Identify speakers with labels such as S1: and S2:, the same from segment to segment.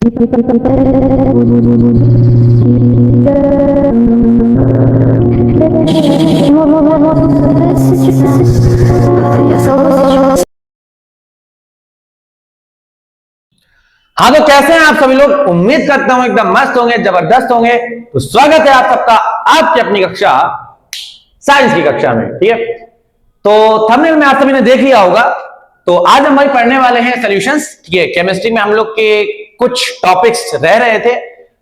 S1: हाँ, तो कैसे हैं आप सभी लोग? उम्मीद करता हूं एकदम मस्त होंगे, जबरदस्त होंगे। तो स्वागत है आप सबका आपकी अपनी कक्षा साइंस की कक्षा में। ठीक है, तो थंबनेल में आप सभी ने देख लिया होगा। तो आज हम भाई पढ़ने वाले हैं सॉल्यूशंस। ठीक है, केमिस्ट्री में हम लोग के कुछ टॉपिक्स रह रहे थे,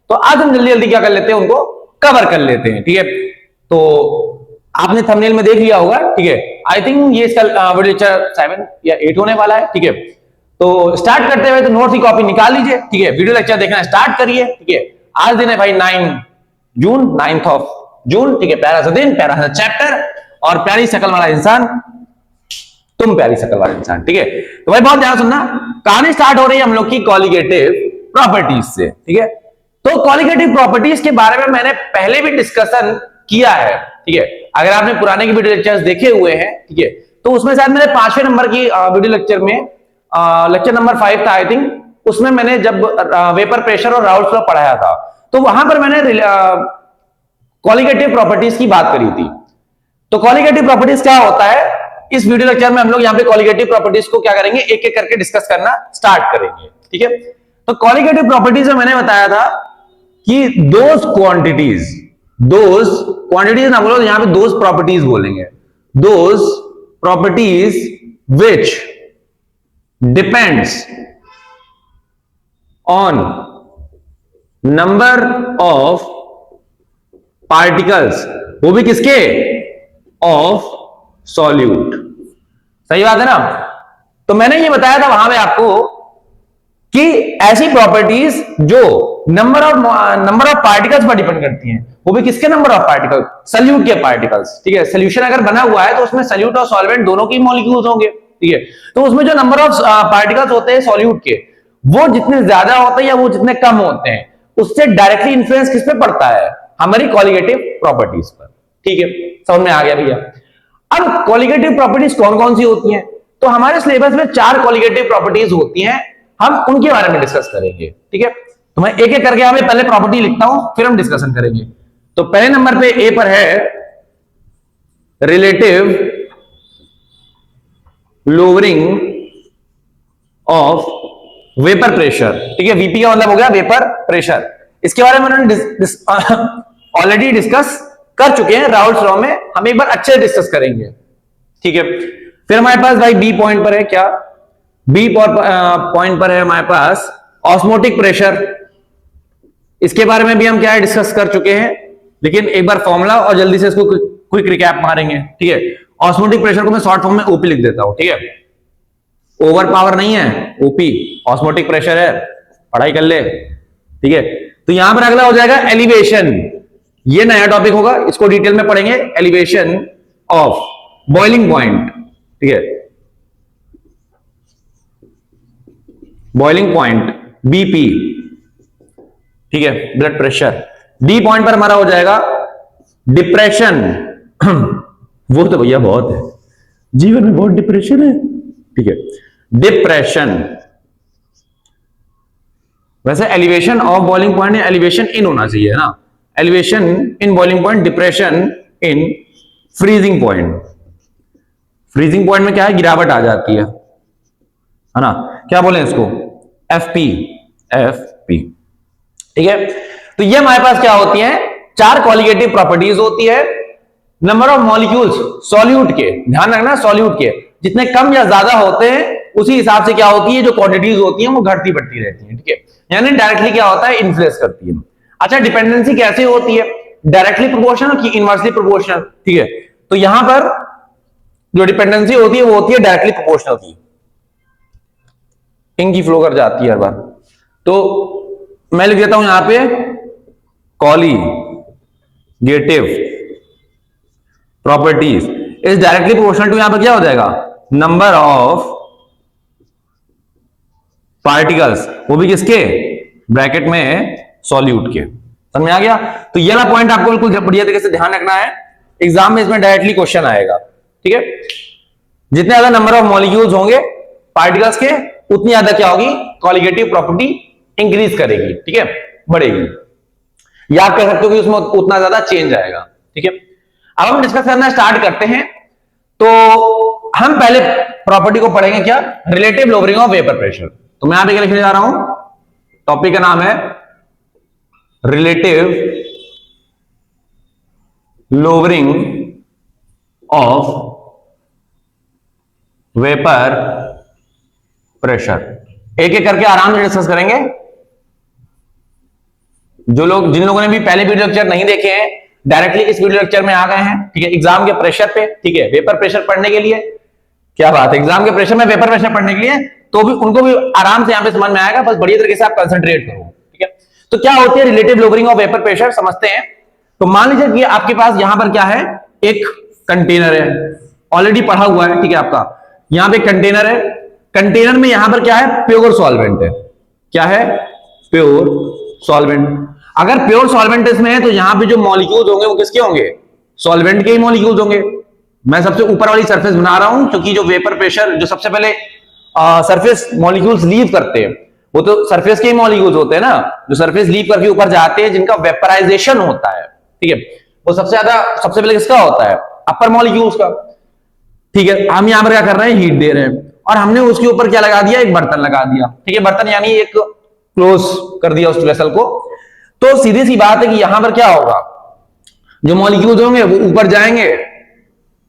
S1: तो आज हम जल्दी जल्दी क्या कर लेते हैं, उनको कवर कर लेते हैं। ठीक है, तो आपने थंबनेल में देख लिया होगा। ठीक है, आई थिंक ये इसका वीडियो लेक्चर 7 या 8 होने वाला है। ठीक है, तो स्टार्ट करते हुए तो नोट्स की कॉपी निकाल लीजिए। ठीक है, वीडियो लेक्चर देखना स्टार्ट करिए। ठीक है, आज दिन है भाई 9 जून, 9th of जून। ठीक है, प्यारा सा दिन, प्यारा सा चैप्टर और प्यारी शकल वाला इंसान, तुम प्यारी शकल वाला इंसान। ठीक है, तो भाई बहुत ध्यान सुनना, कहानी स्टार्ट हो रही है हम लोग की कॉलिगेटिव प्रॉपर्टीज से। ठीक है, तो कॉलिगेटिव प्रॉपर्टीज के बारे में मैंने पहले भी डिस्कशन किया है। ठीक है, अगर आपने पुराने की वीडियो लेक्चर्स देखे हुए हैं, ठीक है, तो उसमें शायद मैंने 5वें नंबर की वीडियो लेक्चर में लेक्चर नंबर 5 था आई थिंक, उसमें मैंने जब वेपर प्रेशर और राउल्ट लॉ पढ़ाया था, तो वहां पर मैंने कॉलिगेटिव प्रॉपर्टीज की बात करी थी। तो कॉलिगेटिव प्रॉपर्टीज क्या होता है, इस वीडियो लेक्चर में हम लोग यहाँ पे कॉलिगेटिव प्रॉपर्टीज को क्या करेंगे, एक एक करके डिस्कस करना स्टार्ट करेंगे। ठीक है, तो कॉलिगेटिव प्रॉपर्टीज में मैंने बताया था कि दोज क्वांटिटीज ना बोलो, यहां पे दोज प्रॉपर्टीज बोलेंगे, those properties which depends on number of particles, वो भी किसके, ऑफ सॉल्यूट। सही बात है ना। तो मैंने ये बताया था वहां पे आपको कि ऐसी प्रॉपर्टीज जो नंबर ऑफ पार्टिकल्स पर डिपेंड करती हैं, वो भी किसके नंबर ऑफ पार्टिकल, सॉल्यूट के पार्टिकल्स। ठीक है, सॉल्यूशन अगर बना हुआ है तो उसमें सॉल्यूट और सॉल्वेंट दोनों की मॉलिक्यूल्स होंगे। ठीक है, तो उसमें जो नंबर ऑफ पार्टिकल्स होते हैं सॉल्यूट के, वो जितने ज्यादा होते हैं या वो जितने कम होते हैं, उससे डायरेक्टली इन्फ्लुएंस किस पे पड़ता है, हमारी कॉलिगेटिव प्रॉपर्टीज पर। ठीक है, समझ में आ गया भैया। अब कॉलिगेटिव प्रॉपर्टीज कौन कौन सी होती हैं, तो हमारे सिलेबस में 4 कॉलिगेटिव प्रॉपर्टीज होती हैं, हम उनके बारे में डिस्कस करेंगे। ठीक है, तो मैं एक एक करके यहाँ पे पहले प्रॉपर्टी लिखता हूं, फिर हम डिस्कशन करेंगे। तो पहले नंबर पे ए पर है relative lowering of vapour pressure. ठीक है, वीपी का मतलब हो गया वेपर प्रेशर। इसके बारे में उन्होंने ऑलरेडी डिस्कस कर चुके हैं राउल्ट लॉ में, हम एक बार अच्छे से डिस्कस करेंगे। ठीक है, फिर हमारे पास भाई बी पॉइंट पर है क्या, बी पॉइंट पर है हमारे पास ऑस्मोटिक प्रेशर। इसके बारे में भी हम क्या है डिस्कस कर चुके हैं, लेकिन एक बार फॉर्मूला और जल्दी से इसको क्विक रिकैप मारेंगे। ठीक है, ऑस्मोटिक प्रेशर को मैं शॉर्ट फॉर्म में ओपी लिख देता हूं। ठीक है, ओवर पावर नहीं है, ओपी ऑस्मोटिक प्रेशर है, पढ़ाई कर ले। ठीक है, तो यहां पर अगला हो जाएगा एलिवेशन, ये नया टॉपिक होगा, इसको डिटेल में पढ़ेंगे, एलिवेशन ऑफ बॉइलिंग पॉइंट। ठीक है, बॉइलिंग पॉइंट बीपी। ठीक है, ब्लड प्रेशर। डी पॉइंट पर हमारा हो जाएगा डिप्रेशन वो तो भैया बहुत है, जीवन में बहुत डिप्रेशन है। ठीक है, डिप्रेशन। वैसे एलिवेशन ऑफ बॉइलिंग पॉइंट या एलिवेशन इन होना चाहिए ना, elevation in boiling point, depression in freezing point. Freezing point में क्या है, गिरावट आ जाती है ना, क्या बोले इसको, एफपी, एफपी। ठीक है, तो ये हमारे पास क्या होती है, 4 कॉलिगेटिव प्रॉपर्टीज होती है। नंबर ऑफ मॉलिक्यूल्स सॉल्यूट के, ध्यान रखना सॉल्यूट के जितने कम या ज्यादा होते हैं, उसी हिसाब से क्या होती है, जो क्वांटिटीज होती हैं वो घटती बढ़ती रहती हैं। ठीक है, यानी डायरेक्टली क्या होता है, इन्फ्लुएंस करती है। अच्छा, डिपेंडेंसी कैसे होती है, डायरेक्टली प्रोपोर्शनल की इनवर्सली प्रोपोर्शनल। ठीक है, तो यहां पर जो डिपेंडेंसी होती है वो होती है डायरेक्टली प्रोपोर्शनल की, इनकी फ्लो कर जाती है हर बार। तो मैं लिख देता हूं यहां पे colligative properties is directly proportional to, यहां पर क्या हो जाएगा, नंबर ऑफ पार्टिकल्स, वो भी किसके, ब्रैकेट में सॉल्यूट के। समझ में आ गया। तो ये वाला पॉइंट आपको बिल्कुल बढ़िया तरीके से ध्यान रखना है, एग्जाम में इसमें डायरेक्टली क्वेश्चन आएगा। ठीक है, जितने ज्यादा नंबर ऑफ मॉलिक्यूल्स होंगे पार्टिकल्स के, उतनी ज्यादा क्या होगी, कॉलिगेटिव प्रॉपर्टी इंक्रीज करेगी, ठीक है, बढ़ेगी, या आप कह सकते हो कि उसमें उतना ज्यादा चेंज आएगा, ठीक है। अब हम डिस्कस करना स्टार्ट करते हैं। तो हम पहले प्रॉपर्टी को पढ़ेंगे, क्या, relative lowering of vapour pressure. तो मैं यहां पे क्या लिखने जा रहा हूं, टॉपिक का नाम है relative lowering of vapour pressure. एक एक करके आराम से डिस्कस करेंगे। जिन लोगों ने भी पहले वीडियो लेक्चर नहीं देखे हैं, डायरेक्टली इस वीडियो लेक्चर में आ गए हैं, ठीक है, एग्जाम के प्रेशर पे, ठीक है, वेपर प्रेशर पढ़ने के लिए, क्या बात है, एग्जाम के प्रेशर में वेपर प्रेशर पढ़ने के लिए, तो भी उनको भी आराम से यहां पे समझ में आएगा, बस बढ़िया तरीके से आप कंसंट्रेट करो, ठीक है। तो क्या होती है relative lowering of vapour pressure, समझते हैं। तो मान लीजिए कि आपके पास यहां पर क्या है, एक कंटेनर है, ऑलरेडी पढ़ा हुआ है, ठीक है, आपका यहां पे कंटेनर है, कंटेनर में यहां पर क्या है, प्योर सॉल्वेंट है, क्या है, प्योर सॉल्वेंट। अगर प्योर सॉल्वेंट इसमें है तो यहां पे जो मॉलिक्यूल्स होंगे वो किसके होंगे, सॉल्वेंट के ही मॉलिक्यूल्स होंगे। मैं सबसे ऊपर वाली सरफेस बना रहा हूं क्योंकि जो वेपर प्रेशर, जो सबसे पहले सरफेस मॉलिक्यूल्स लीव करते हैं वो तो सरफेस के ही मॉलिक्यूल्स होते हैं ना, जो सरफेस लीव करके ऊपर जाते हैं, जिनका वेपराइजेशन होता है, ठीक है, वो सबसे पहले किसका होता है, अपर मॉलिक्यूल्स का, ठीक है। हम यहां पर क्या कर रहे हैं, हीट दे रहे हैं, और हमने उसके ऊपर क्या लगा दिया, एक बर्तन लगा दिया, ठीक है, बर्तन यानी एक क्लोज कर दिया उस वेसल को। तो सीधी सी बात है कि यहां पर क्या होगा, जो मॉलिक्यूल्स होंगे वो ऊपर जाएंगे,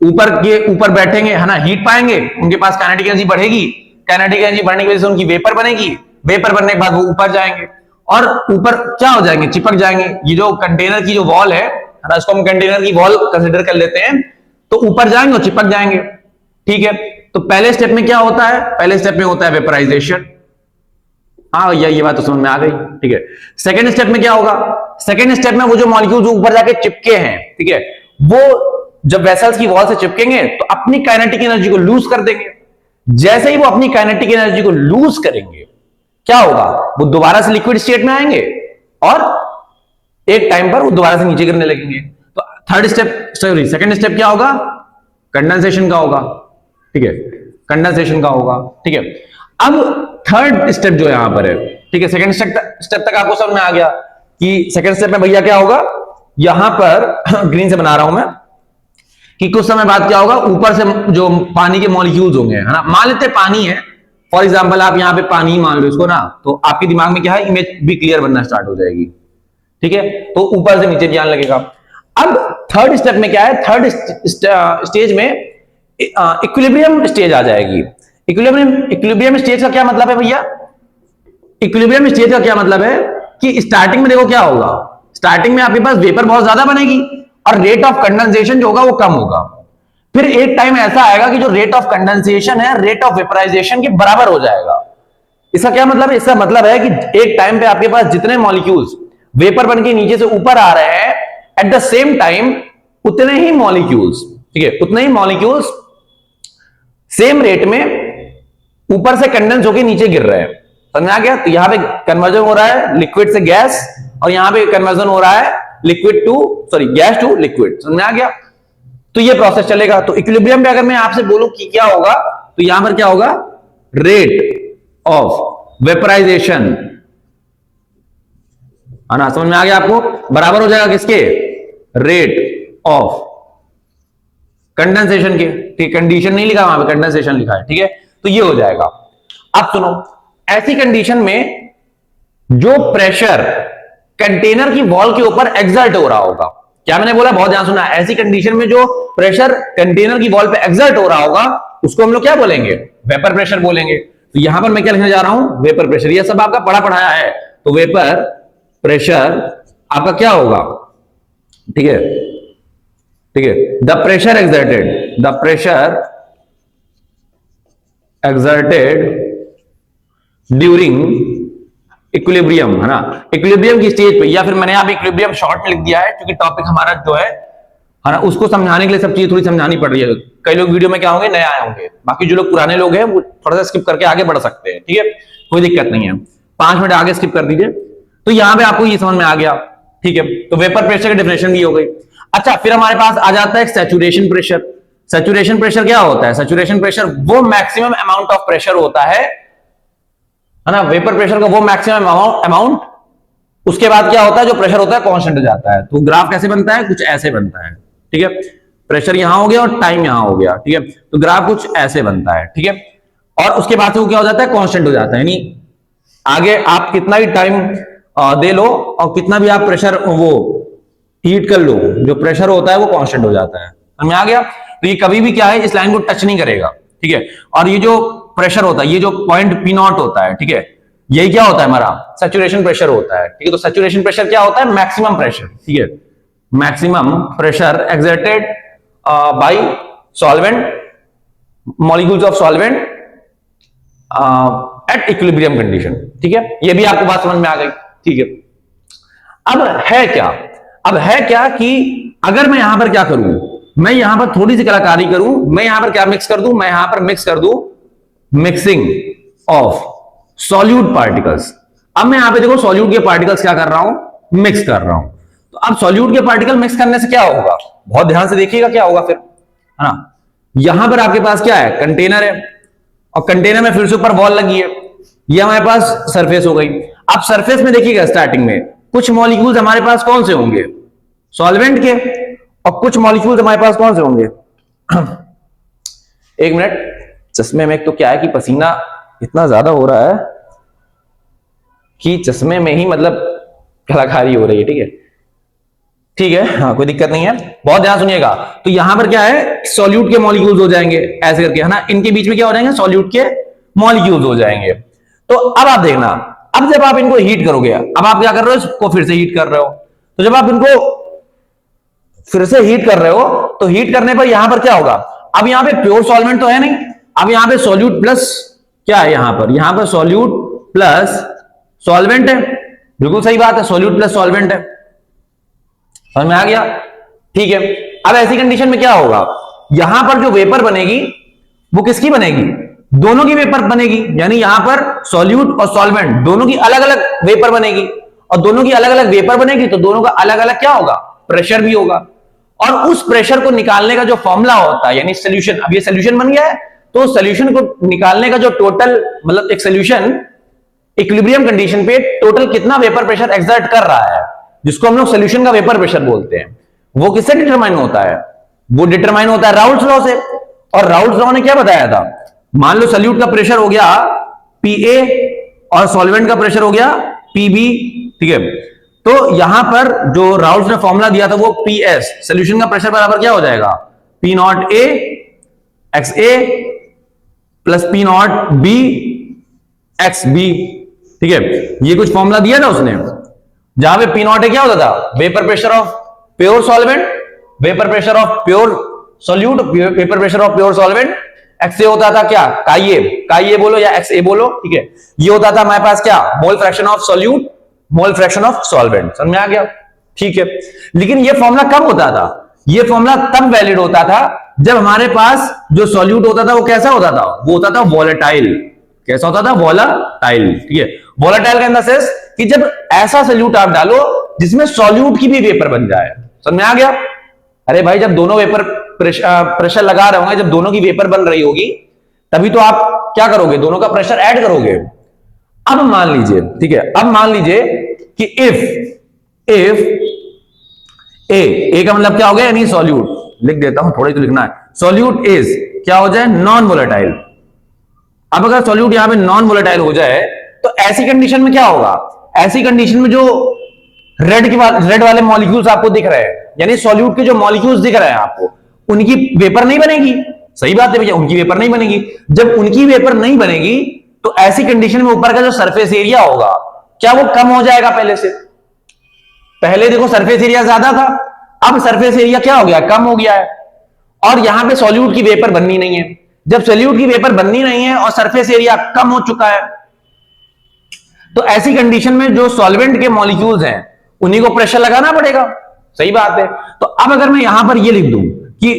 S1: ऊपर बैठेंगे, है ना, हीट पाएंगे, उनके पास काइनेटिक एनर्जी बढ़ेगी, काइनेटिक एनर्जी बढ़ने की वजह से उनकी वेपर बनेगी, वेपर बनने के बाद वो ऊपर जाएंगे, और ऊपर क्या हो जाएंगे, चिपक जाएंगे। ये जो कंटेनर की जो वॉल है ना, इसको हम कंटेनर की वॉल कंसिडर कर लेते हैं, तो ऊपर जाएंगे और चिपक जाएंगे, ठीक है। तो पहले स्टेप में क्या होता है, पहले स्टेप में होता है वेपराइजेशन, हाँ ये बात तो समझ में आ गई, ठीक है। सेकंड स्टेप में क्या होगा, सेकंड स्टेप में वो जो मॉलिक्यूल्स ऊपर जाके चिपके हैं, ठीक है, वो जब वेसल्स की वॉल से चिपकेंगे तो अपनी काइनेटिक एनर्जी को लूज कर देंगे। जैसे ही वो अपनी काइनेटिक एनर्जी को लूज करेंगे, क्या होगा, वो दोबारा से लिक्विड स्टेट में आएंगे और एक टाइम पर वो दोबारा से नीचे गिरने लगेंगे। तो सेकंड स्टेप क्या होगा, कंडेंसेशन का होगा, ठीक है, कंडेंसेशन का होगा, ठीक है। अब थर्ड स्टेप जो यहां पर है, ठीक है, सेकंड स्टेप तक आपको समझ में आ गया कि सेकंड स्टेप में भैया क्या होगा, यहां पर ग्रीन से बना रहा हूं मैं, कि कुछ समय बाद क्या होगा, ऊपर से जो पानी के मॉलिक्यूल्स होंगे, है ना, मान लेते पानी है, फॉर एग्जांपल आप यहां पे पानी मान लो इसको ना, तो आपके दिमाग में क्या है, इमेज भी क्लियर बनना स्टार्ट हो जाएगी, ठीक है। तो ऊपर से नीचे भी आने लगेगा। अब थर्ड स्टेप में क्या है, थर्ड स्टेज में इक्विलिब्रियम स्टेज आ जाएगी। इक्विलिब्रियम स्टेज का क्या मतलब है भैया, इक्विलिब्रियम स्टेज का क्या मतलब है कि स्टार्टिंग में देखो क्या होगा, स्टार्टिंग में आपके पास वेपर बहुत ज्यादा बनेगी और रेट ऑफ कंडेंसेशन जो होगा वो कम होगा। फिर एक टाइम ऐसा आएगा कि जो रेट ऑफ कंडेंसेशन है रेट ऑफ वेपराइजेशन के बराबर हो जाएगा। इसका क्या मतलब है, इसका मतलब है कि एक टाइम पे आपके पास जितने मॉलिक्यूल्स वेपर बन के नीचे से ऊपर आ रहे हैं, एट द सेम टाइम उतने ही मॉलिक्यूल्स, ठीक है, उतने ही मॉलिक्यूल्स सेम रेट में ऊपर से कंडेंस होकर नीचे गिर रहे हैं। समझ आ गया। तो यहां पे कन्वर्जन हो रहा है लिक्विड से गैस, और यहां पे कन्वर्जन हो रहा है गैस टू लिक्विड। समझ में आ गया। तो ये प्रोसेस चलेगा। तो इक्विलिब्रियम पे अगर मैं आपसे बोलूं कि क्या होगा, तो यहां पर क्या होगा, रेट ऑफ वेपराइजेशन, है ना, समझ में आ गया आपको, बराबर हो जाएगा किसके, रेट ऑफ कंडेंसेशन के। ठीक, कंडीशन नहीं लिखा वहां पे, कंडेंसेशन लिखा है, ठीक है। तो ये हो जाएगा। अब सुनो, ऐसी कंडीशन में जो प्रेशर कंटेनर की वॉल के ऊपर एक्सर्ट हो रहा होगा, क्या मैंने बोला, बहुत ध्यान सुना, ऐसी कंडीशन में जो प्रेशर कंटेनर की वॉल पे एक्सर्ट हो रहा होगा उसको हम लोग क्या बोलेंगे, वेपर प्रेशर बोलेंगे। तो यहां पर मैं क्या लिखने जा रहा हूं, वेपर प्रेशर। ये सब आपका पढ़ाया है। तो वेपर प्रेशर आपका क्या होगा, ठीक है, ठीक है, the pressure exerted during equilibrium, है ना, इक्विलिब्रियम की स्टेज पे, या फिर मैंने यहां पे इक्विलिब्रियम शॉर्ट में लिख दिया है क्योंकि टॉपिक हमारा जो है ना, उसको समझाने के लिए सब चीज थोड़ी समझानी पड़ रही है। कई लोग वीडियो में क्या होंगे, नए आए होंगे, बाकी जो लोग पुराने लोग हैं वो थोड़ा सा स्किप करके आगे बढ़ सकते हैं, ठीक है, कोई दिक्कत नहीं है, 5 मिनट आगे स्किप कर दीजिए। तो यहां पे आपको ये समझ में आ गया, ठीक है। तो वेपर प्रेशर की डेफिनेशन भी हो गई। अच्छा, फिर हमारे पास आ जाता है सैचुरेशन प्रेशर। सैचुरेशन प्रेशर क्या होता है, सैचुरेशन प्रेशर वो मैक्सिमम अमाउंट ऑफ प्रेशर होता है है ना, वेपर प्रेशर का वो मैक्सिमम अमाउंट, उसके बाद क्या होता है, जो प्रेशर होता है कांस्टेंट हो जाता है। तो ग्राफ कैसे बनता है, कुछ ऐसे बनता है, ठीक है। प्रेशर यहां हो गया और टाइम यहां हो गया, ठीक है। तो ग्राफ कुछ ऐसे बनता है, ठीक है। और उसके बाद से वो क्या हो जाता है, कांस्टेंट हो जाता है, यानी आगे आप कितना भी टाइम दे लो और कितना भी आप प्रेशर वो हीट कर लो, जो प्रेशर होता है वो कांस्टेंट हो जाता है। समझ में आ गया। तो ये कभी भी क्या है, इस लाइन को टच नहीं करेगा, ठीक है। और ये जो प्रेशर होता है, ये जो पॉइंट पी नॉट होता है, ठीक है, यही क्या होता है, हमारा सैचुरेशन प्रेशर होता है, ठीक है। तो सैचुरेशन प्रेशर क्या होता है, मैक्सिमम प्रेशर, ठीक है, maximum pressure exerted by solvent, molecules of solvent at equilibrium condition, ठीक है। ये भी आपको बात समझ में आ गई, ठीक है। अब है क्या, अब है क्या कि अगर मैं यहां पर क्या करूं, मैं यहां पर थोड़ी सी कलाकारी करूं, मैं यहां पर क्या मिक्स कर दूं, मैं यहां पर मिक्स कर दूं मिक्सिंग ऑफ सॉल्यूट पार्टिकल्स। अब मैं यहां पे देखो सॉल्यूट के पार्टिकल्स क्या कर रहा हूं, मिक्स कर रहा हूं। तो अब सॉल्यूट के पार्टिकल मिक्स करने से क्या होगा, बहुत ध्यान से देखिएगा क्या होगा फिर, है ना। यहां पर आपके पास क्या है, कंटेनर है, और कंटेनर में फिर से ऊपर वॉल लगी है, ये हमारे पास सरफेस हो गई। अब सरफेस में देखिएगा स्टार्टिंग में कुछ मॉलिक्यूल्स हमारे पास कौन से होंगे, सॉल्वेंट के, और कुछ मॉलिक्यूल्स हमारे पास कौन से होंगे एक मिनट, चश्मे में एक तो क्या है कि पसीना इतना ज्यादा हो रहा है कि चश्मे में ही मतलब कलाकारी हो रही है, ठीक है, ठीक है, हाँ कोई दिक्कत नहीं है, बहुत ध्यान सुनिएगा। तो यहां पर क्या है, सॉल्यूट के मॉलिक्यूल्स हो जाएंगे ऐसे करके, है ना, इनके बीच में क्या हो जाएंगे, सॉल्यूट के मॉलिक्यूल्स हो जाएंगे। तो अब आप देखना, अब जब आप इनको हीट करोगे, अब आप क्या कर रहे हो, इसको फिर से हीट कर रहे हो, तो जब आप इनको फिर से हीट कर रहे हो, तो हीट करने पर यहां पर क्या होगा, अब यहां पे प्योर सॉल्वेंट तो है नहीं, अब यहां पे सॉल्यूट प्लस क्या है, यहां पर सॉल्यूट प्लस सॉल्वेंट है, बिल्कुल सही बात है, सॉल्यूट प्लस सॉल्वेंट है, समझ में आ गया, ठीक है। अब ऐसी कंडीशन में क्या होगा, यहां पर जो वेपर बनेगी वो किसकी बनेगी, दोनों की वेपर बनेगी, यानी यहां पर सॉल्यूट और सॉल्वेंट दोनों की अलग अलग वेपर बनेगी, और दोनों की अलग अलग वेपर बनेगी तो दोनों का अलग अलग क्या होगा, प्रेशर भी होगा। और उस प्रेशर को निकालने का जो फॉर्मूला होता है, यानी सोल्यूशन, अब ये सोल्यूशन बन गया है, तो सोल्यूशन को निकालने का जो टोटल, मतलब एक सोल्यूशन इक्विलिब्रियम कंडीशन पे टोटल कितना वेपर प्रेशर एक्सर्ट कर रहा है, जिसको हम लोग सोल्यूशन का वेपर प्रेशर बोलते हैं, वो किससे डिटरमाइन होता है, वो डिटरमाइन होता है राउल्ट्स लॉ से। और राउल्ट्स लॉ ने क्या बताया था, मान लो सोल्यूट का प्रेशर हो गया Pa और सॉल्वेंट का प्रेशर हो गया Pb, ठीक है। तो यहां पर जो राउल्ट्स ने फॉर्मूला दिया था वो Ps, सोल्यूशन का प्रेशर बराबर क्या हो जाएगा, P not A XA plus P not B XB, ठीक है। ये कुछ फॉर्मूला दिया था उसने, जहां पे P नॉट A क्या होता था, vapour pressure of pure solvent, vapour pressure of pure solute, vapour pressure of pure solvent, XA होता था क्या, काइए बोलो या XA बोलो, ठीक है। ये होता था हमारे पास क्या, mole fraction of solute, mole fraction of solvent, समझ में आ गया, ठीक है। लेकिन ये फॉर्मूला कब होता था, ये फॉर्मूला तब वैलिड होता था जब हमारे पास जो सॉल्यूट होता था वो कैसा होता था, वो होता था वॉलेटाइल, कैसा होता था, वॉलेटाइल, ठीक है। वॉलेटाइल का इन द सेंस कि जब ऐसा सॉल्यूट आप डालो जिसमें सॉल्यूट की भी वेपर बन जाए, समझ में आ गया। अरे भाई जब दोनों वेपर प्रेशर लगा रहे होंगे, जब दोनों की वेपर बन रही होगी, तभी तो आप क्या करोगे, दोनों का प्रेशर ऐड करोगे। अब मान लीजिए, ठीक है, अब मान लीजिए कि इफ ए का मतलब क्या हो गया, यानी सॉल्यूट, लिख देता हूं, थोड़ा ही तो लिखना है, सॉल्यूट इज क्या हो जाए, नॉन वोलेटाइल। अब अगर सॉल्यूट यहां पे नॉन वोलेटाइल हो जाए तो ऐसी कंडीशन में क्या होगा, ऐसी कंडीशन में जो रेड वाले मॉलिक्यूल्स आपको दिख रहे हैं, यानी सॉल्यूट के जो मॉलिक्यूल्स दिख रहे हैं आपको, उनकी वेपर नहीं बनेगी, सही बात है भैया, उनकी वेपर नहीं बनेगी। जब उनकी वेपर नहीं बनेगी तो ऐसी कंडीशन में ऊपर का जो सरफेस एरिया होगा क्या वो कम हो जाएगा पहले से, पहले देखो सरफेस एरिया ज्यादा था, अब सरफेस एरिया क्या हो गया, कम हो गया है, और यहां पे सॉल्यूट की वेपर बननी नहीं है। जब सॉल्यूट की वेपर बननी नहीं है और सरफेस एरिया कम हो चुका है, तो ऐसी कंडीशन में जो सॉल्वेंट के मॉलिक्यूल्स हैं उन्हीं को प्रेशर लगाना पड़ेगा, सही बात है। तो अब अगर मैं यहां पर ये लिख दूं कि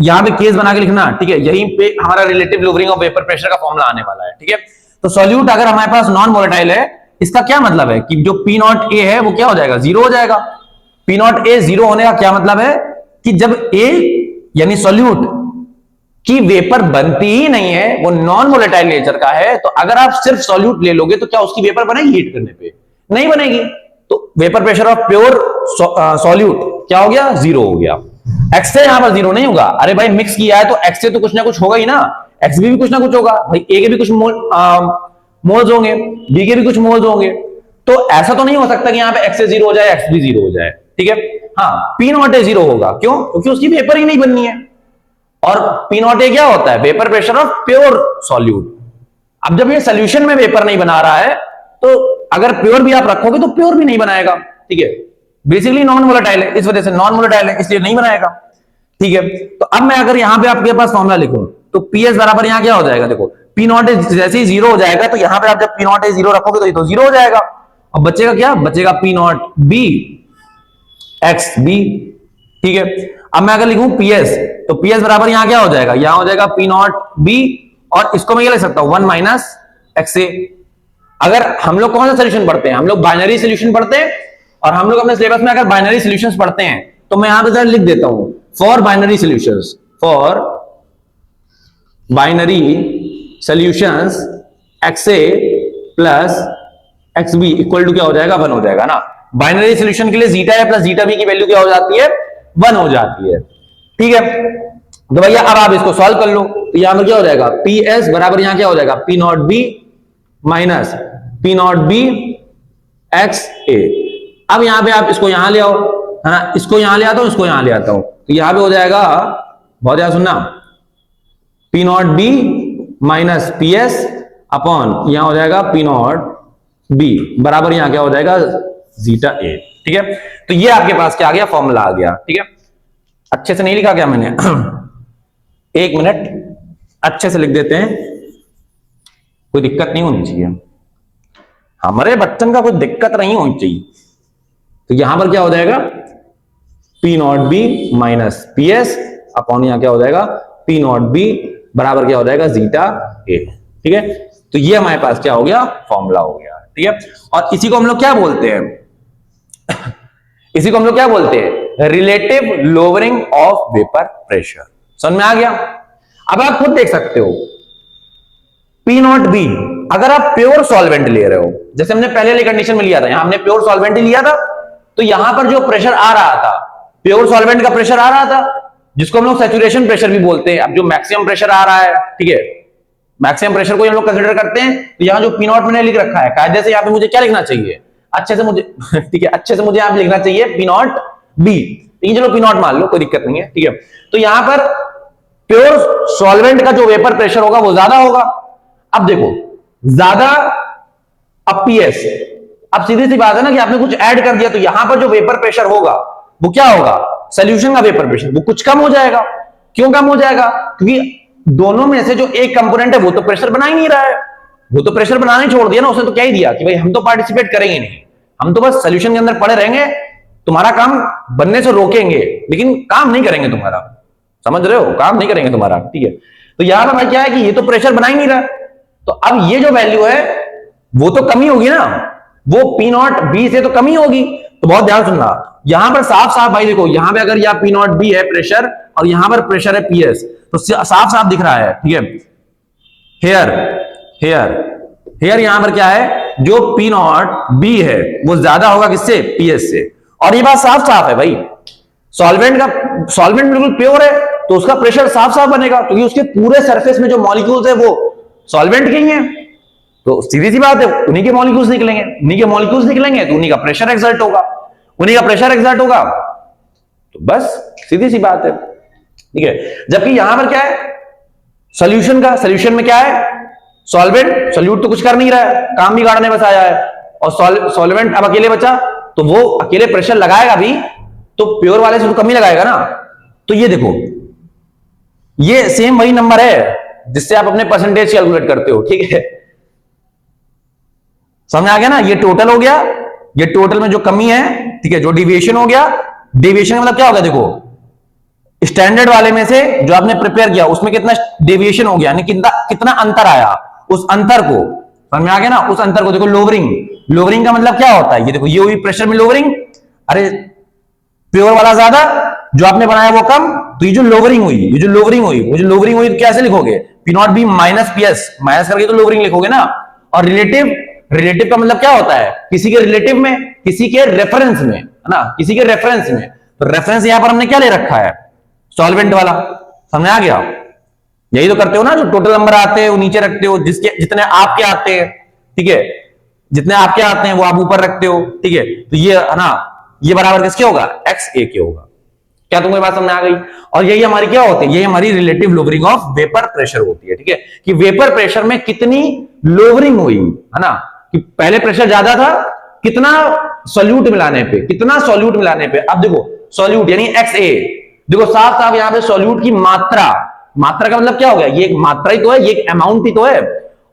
S1: यहां पे केस बना के लिखना, ठीक है, यहीं पे हमारा रिलेटिव लूवरिंग ऑफ वेपर प्रेशर का फॉर्मूला आने वाला है, ठीक है। तो सॉल्यूट अगर हमारे पास नॉन वोलेटाइल है, इसका क्या मतलब है कि जो P नॉट A है वो क्या हो जाएगा, जीरो हो जाएगा। P नॉट A जीरो होने का क्या मतलब है कि जब A यानी सॉल्यूट कि वेपर बनती ही नहीं है, वो नॉन वोलेटाइल नेचर का है, तो अगर आप सिर्फ सॉल्यूट ले लोगे तो क्या उसकी वेपर बनेगी हीट करने पे? नहीं बनेगी। तो vapour pressure of pure solute क्या हो गया? जीरो हो गया। एक्स से यहां पर जीरो नहीं होगा। अरे भाई मिक्स किया है तो एक्स से तो कुछ ना कुछ होगा ही ना, एक्स भी कुछ ना कुछ होगा भाई, ए के भी कुछ मोल्स होंगे, बी के भी कुछ मोल्स होंगे। तो ऐसा तो नहीं हो सकता कि यहां पे एक्स से जीरो हो जाए, एक्स भी जीरो हो जाए, ठीक है। हाँ, पी नॉट ए जीरो होगा, क्यों? क्योंकि उसकी वेपर ही नहीं बननी है। और पी नॉट ए क्या होता है? Vapour pressure of pure solute. अब जब ये सोल्यूशन में वेपर नहीं बना रहा है, तो अगर प्योर भी आप रखोगे तो प्योर भी नहीं बनाएगा, ठीक है। बेसिकली नॉन वोलेटाइल है, इस वजह से नॉन वोलेटाइल है, इसलिए नहीं बनाएगा, ठीक है। तो अब मैं अगर यहां पे आपके पास फॉर्मूला लिखूं तो पीएस बराबर यहां क्या हो जाएगा? देखो, पी नॉट ए जैसे ही जीरो हो जाएगा तो यहां पे आप जब पी नॉट ए जीरो रखोगे तो ये तो जीरो हो जाएगा। अब बचेगा क्या? बचेगा P not B X B, ठीक है। अब मैं अगर लिखूं पीएस तो पीएस बराबर यहां क्या हो जाएगा? यहां हो जाएगा पी नॉट बी, और इसको मैं क्या लिख सकता हूं? 1 माइनस एक्स ए। अगर हम लोग कौन सा सोल्यूशन पढ़ते हैं? हम लोग बाइनरी सोल्यूशन पढ़ते हैं, और हम लोग अपने सिलेबस में अगर बाइनरी सॉल्यूशंस पढ़ते हैं तो मैं यहां पे जरा लिख देता हूं, for binary solutions, for binary solutions X A plus X B equal to क्या हो जाएगा? 1 हो जाएगा ना। बाइनरी सॉल्यूशन के लिए जीटा ए प्लस जीटा बी की वैल्यू क्या हो जाती है? 1 हो जाती है, ठीक है। तो भैया अब आप इसको सॉल्व कर लो, तो यहां पर क्या हो जाएगा? पी एस बराबर यहां क्या हो जाएगा? P not B minus P not B X A. अब यहां पे आप इसको यहां ले आओ, है ना, इसको यहां ले आता हूं, इसको यहां ले आता हूं, तो यहां पे हो जाएगा, बहुत ज्यादा सुनना, P not B minus P S upon यहां हो जाएगा पी नॉट बी बराबर यहां क्या हो जाएगा? जीटा ए, ठीक है। तो ये आपके पास क्या आ गया? फॉर्मूला आ गया, ठीक है। अच्छे से नहीं लिखा क्या मैंने? एक मिनट, अच्छे से लिख देते हैं, कोई दिक्कत नहीं होनी चाहिए, हमारे बच्चन का कोई दिक्कत नहीं होनी चाहिए। तो यहां पर क्या हो जाएगा? P not B minus P S upon यहां क्या हो जाएगा? पी नॉट बी बराबर क्या हो जाएगा? जीटा ए, ठीक है। तो ये हमारे पास क्या हो गया? फॉर्मूला हो गया, ठीक है। और इसी को हम लोग क्या बोलते हैं? इसी को हम लोग क्या बोलते हैं? Relative lowering of vapour pressure. समझ में आ गया? अब आप खुद देख सकते हो, पी नॉट बी अगर आप प्योर सॉल्वेंट ले रहे हो, जैसे हमने पहले वाली कंडीशन में लिया था, यहां हमने प्योर सॉल्वेंट ही लिया था, तो यहां पर जो प्रेशर आ रहा था, प्योर सॉल्वेंट का प्रेशर आ रहा था, जिसको हम लोग सैचुरेशन प्रेशर भी बोलते हैं। अब जो मैक्सिमम प्रेशर आ रहा है, ठीक है, मैक्सिमम प्रेशर को हम लोग कंसीडर करते हैं, तो यहां जो पी नॉट मैंने लिख रखा है, कायदे से यहां पे मुझे क्या लिखना चाहिए? अच्छे से मुझे ठीक है, अच्छे से मुझे यहां पे लिखना चाहिए पी नॉट बी, चलो पी नॉट मान लो, कोई दिक्कत नहीं है, ठीक है। तो यहां पर प्योर सॉल्वेंट का जो वेपर प्रेशर होगा वो ज्यादा होगा। अब देखो, ज्यादा, अब पीएस, अब सीधी सी बात है ना कि आपने कुछ ऐड कर दिया, तो यहां पर जो वेपर प्रेशर होगा वो क्या होगा? सॉल्यूशन का वेपर प्रेशर, वो कुछ कम हो जाएगा। क्यों कम हो जाएगा? क्योंकि दोनों में से जो एक कंपोनेंट है वो तो प्रेशर बना ही नहीं रहा है, वो तो प्रेशर बनाना ही छोड़ दिया ना, उसने तो क्या ही दिया कि भाई हम तो पार्टिसिपेट करेंगे नहीं, हम तो बस सॉल्यूशन के अंदर पड़े रहेंगे, तुम्हारा काम बनने से रोकेंगे लेकिन काम नहीं करेंगे तुम्हारा, समझ रहे हो? काम नहीं करेंगे तुम्हारा, ठीक है। तो यहां पर क्या है कि ये तो प्रेशर बना ही नहीं रहा, तो अब ये जो वैल्यू है वो तो कमी होगी ना, वो पी नॉट बी से तो कमी होगी। तो बहुत ध्यान सुनना, यहां पर साफ साफ भाई देखो, यहां पे अगर यह पी नॉट बी है प्रेशर और यहां पर प्रेशर है पीएस, तो साफ साफ दिख रहा है, ठीक है। हेयर हेयर हेयर यहां पर क्या है? जो पी नॉट बी है वो ज्यादा होगा किससे? पीएस से। और ये बात साफ साफ है भाई, सॉल्वेंट बिल्कुल प्योर है तो उसका प्रेशर साफ साफ बनेगा, क्योंकि उसके पूरे सरफेस में जो मॉलिक्यूल्स है वो सॉल्वेंट के ही हैं, तो सीधी सी बात है उन्हीं के मॉलिक्यूल्स निकलेंगे, उन्हीं के मॉलिक्यूल्स निकलेंगे तो उन्हीं का प्रेशर एक्सर्ट होगा, उन्हीं का प्रेशर एक्सर्ट होगा, तो बस सीधी सी बात है, ठीक है। जबकि यहां पर क्या है? सॉल्यूशन का, सॉल्यूशन में क्या है? सॉल्वेंट, सॉल्यूट तो कुछ कर नहीं रहा है, काम बिगाड़ने बस आया है, और सॉल्वेंट अब अकेले बचा तो वो अकेले प्रेशर लगाएगा भी तो प्योर वाले से तो कम ही लगाएगा ना। तो ये देखो, ये सेम वही नंबर है जिससे आप अपने परसेंटेज कैलकुलेट करते हो, ठीक है, समझ आ गया ना? ये टोटल हो गया, ये टोटल में जो कमी है, ठीक है, जो डिविएशन हो गया, डिविएशन मतलब क्या हो गया? देखो, स्टैंडर्ड वाले में से जो आपने प्रिपेयर किया उसमें कितना डेविएशन हो गया, यानी कितना अंतर आया, उस अंतर को समझ में आ गया ना? उस अंतर को देखो, लोवरिंग, लोवरिंग का मतलब क्या होता है? ये देखो, ये हुई प्रेशर में लोवरिंग, अरे प्योर वाला ज्यादा, जो आपने बनाया वो कम, तो ये जो लोवरिंग हुई, तो कैसे लिखोगे? P not B minus P S, minus करके तो लोवरिंग लिखोगे ना। और रिलेटिव का मतलब क्या होता है? किसी के रिलेटिव में, किसी के रेफरेंस में, है ना, किसी के रेफरेंस में। तो रेफरेंस यहां पर हमने क्या ले रखा है? सॉल्वेंट वाला। समझ आ गया? यही तो करते हो ना, जो टोटल नंबर आते हैं वो नीचे रखते हो, जिसके जितने आपके आते हैं, ठीक है, जितने आपके आते हैं वो आप ऊपर रखते हो, ठीक है। तो ये है ना, ये बराबर किसके होगा? एक्स ए के होगा। क्या तुमको बात समझ आ गई? और यही हमारी क्या होती है? यही हमारी relative lowering of vapour pressure होती है, ठीक है, कि वेपर प्रेशर में कितनी लोवरिंग हुई, है ना, कि पहले प्रेशर ज्यादा था, कितना सॉल्यूट मिलाने पे, कितना सॉल्यूट मिलाने पे। अब देखो सॉल्यूट यानी एक्स ए, देखो साफ साफ यहां पे सॉल्यूट की मात्रा, मात्रा का मतलब क्या हो गया? ये एक मात्रा ही तो है, ये एक अमाउंट ही तो है।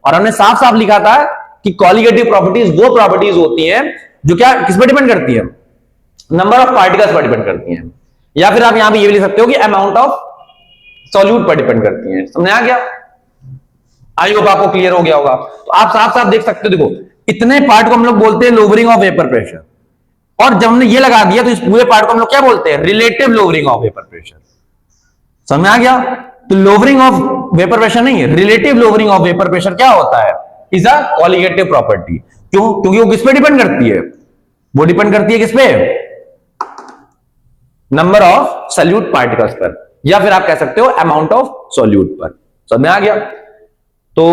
S1: और हमने साफ साफ लिखा था कि कॉलिगेटिव प्रॉपर्टीज वो प्रॉपर्टीज होती हैं जो क्या किस पर डिपेंड करती है? नंबर ऑफ पार्टिकल्स पर डिपेंड करती हैं। या फिर आप यहां पे ये भी लिख सकते हो कि अमाउंट ऑफ सॉल्यूट पर डिपेंड करती हैं। समझ आ गया? आई होप आपको क्लियर हो गया होगा। तो आप साफ साफ देख सकते हो, देखो इतने पार्ट को हम लोग बोलते हैं लोवरिंग ऑफ वेपर प्रेशर, और जब हमने ये लगा दिया तो इस पूरे पार्ट को हम लोग क्या बोलते हैं? Relative lowering of vapour pressure. समझ आ गया? तो लोवरिंग ऑफ वेपर प्रेशर नहीं है, relative lowering of vapour pressure क्या होता है? Is a colligative property. क्यों? क्योंकि वो किस पे डिपेंड करती है? वो डिपेंड करती है किस पे? नंबर ऑफ सॉल्यूट पार्टिकल्स पर, या फिर आप कह सकते हो अमाउंट ऑफ सॉल्यूट पर। समझ में आ गया? तो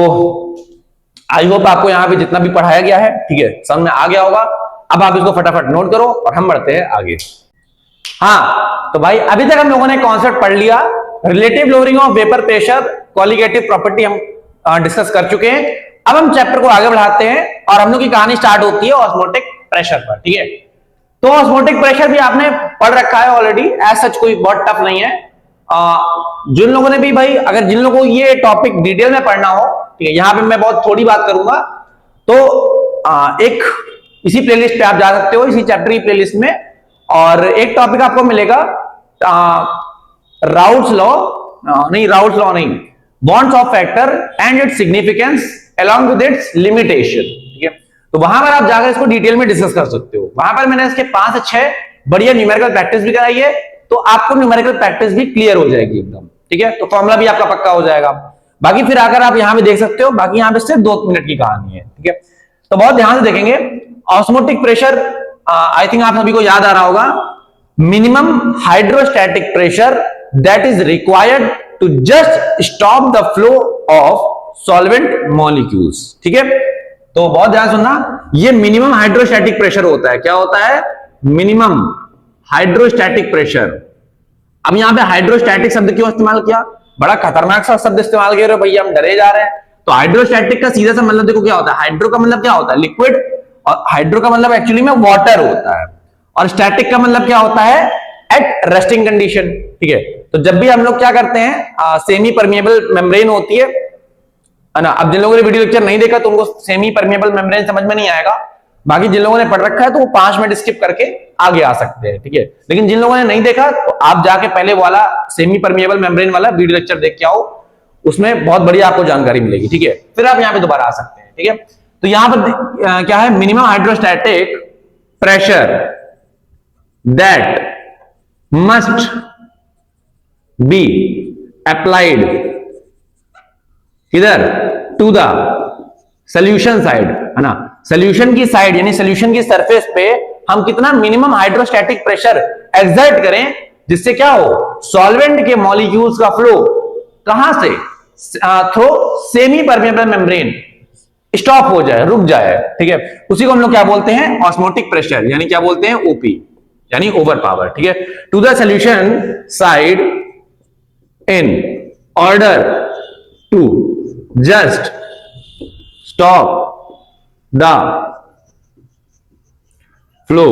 S1: आई होप आपको यहां पे जितना भी पढ़ाया गया है, ठीक है, समझ में आ गया होगा। अब आप इसको फटाफट नोट करो और हम बढ़ते हैं आगे। हाँ तो भाई अभी तक हम लोगों ने कॉन्सेप्ट पढ़ लिया, relative lowering of vapour pressure, colligative property हम डिस्कस कर चुके हैं। अब हम चैप्टर को आगे बढ़ाते हैं और हम लोग की कहानी स्टार्ट होती है ऑस्मोटिक प्रेशर पर, ठीक है। तो ऑस्मोटिक प्रेशर भी आपने पढ़ रखा है ऑलरेडी, एज सच कोई बहुत टफ नहीं है। जिन लोगों ने भी भाई, अगर जिन लोगों को ये टॉपिक डिटेल में पढ़ना हो, ठीक है, यहां पे मैं बहुत थोड़ी बात करूंगा, तो एक इसी प्लेलिस्ट पे आप जा सकते हो, इसी चैप्टर की प्लेलिस्ट में, और एक टॉपिक आपको मिलेगा राउल्ट्स लॉ नहीं, bonds of factor and its significance along with its limitation, ठीक है। तो वहां पर आप जाकर इसको डिटेल में डिस्कस कर सकते हो। वहां पर मैंने इसके 5 से 6 बढ़िया न्यूमेरिकल प्रैक्टिस भी कराई है, तो आपको न्यूमेरिकल प्रैक्टिस भी क्लियर हो जाएगी एकदम, ठीक है। तो फॉर्मूला भी आपका पक्का हो जाएगा। बाकी फिर अगर आप यहां पे देख सकते हो, बाकी यहां पे सिर्फ 2 मिनट की कहानी है, ठीक है। तो बहुत ध्यान से देखेंगे। ऑस्मोटिक प्रेशर, आई थिंक आप सभी को याद आ रहा होगा, minimum hydrostatic pressure that is required to just stop the flow of solvent molecules, ठीक है। तो बहुत ध्यान सुनना, ये मिनिमम हाइड्रोस्टैटिक प्रेशर होता है। क्या होता है? Minimum hydrostatic pressure. अब यहां पे हाइड्रोस्टैटिक शब्द क्यों इस्तेमाल किया? बड़ा खतरनाक सा शब्द इस्तेमाल कर रहे हो भैया, हम डरे जा रहे हैं। तो हाइड्रोस्टैटिक का सीधा सा मतलब देखो क्या होता है। हाइड्रो का मतलब क्या होता है? लिक्विड, और हाइड्रो का मतलब एक्चुअली में वाटर होता है, और स्टैटिक का मतलब क्या होता है? एट रेस्टिंग कंडीशन, ठीक है। तो जब भी हम लोग क्या करते हैं, सेमी परमिएबल मेम्ब्रेन होती है ना। अब जिन लोगों ने वीडियो लेक्चर नहीं देखा तो उनको सेमी परमिएबल मेम्ब्रेन समझ में नहीं आएगा, बाकी जिन लोगों ने पढ़ रखा है तो वो 5 मिनट स्किप करके आगे आ सकते हैं, ठीक है। लेकिन जिन लोगों ने नहीं देखा तो आप जाके पहले वाला सेमी परमिएबल मेम्ब्रेन वाला वीडियो लेक्चर देख के आओ, उसमें बहुत बढ़िया आपको जानकारी मिलेगी, ठीक है। फिर आप यहाँ पे दोबारा आ सकते हैं, ठीक है। तो यहां पर क्या है? Minimum hydrostatic pressure that must be applied किधर? टू द सोल्यूशन साइड, है ना। सोल्यूशन की साइड यानी सोल्यूशन की सरफेस पे हम कितना मिनिमम हाइड्रोस्टैटिक प्रेशर एक्सर्ट करें, जिससे क्या हो? सॉल्वेंट के मॉलिक्यूल्स का फ्लो कहां से? Through semi permeable membrane stop हो जाए, रुक जाए, ठीक है। उसी को हम लोग क्या बोलते हैं? ऑस्मोटिक प्रेशर, यानी क्या बोलते हैं? ओपी, यानी ओवर पावर, ठीक है। To the solution side in order to just stop the flow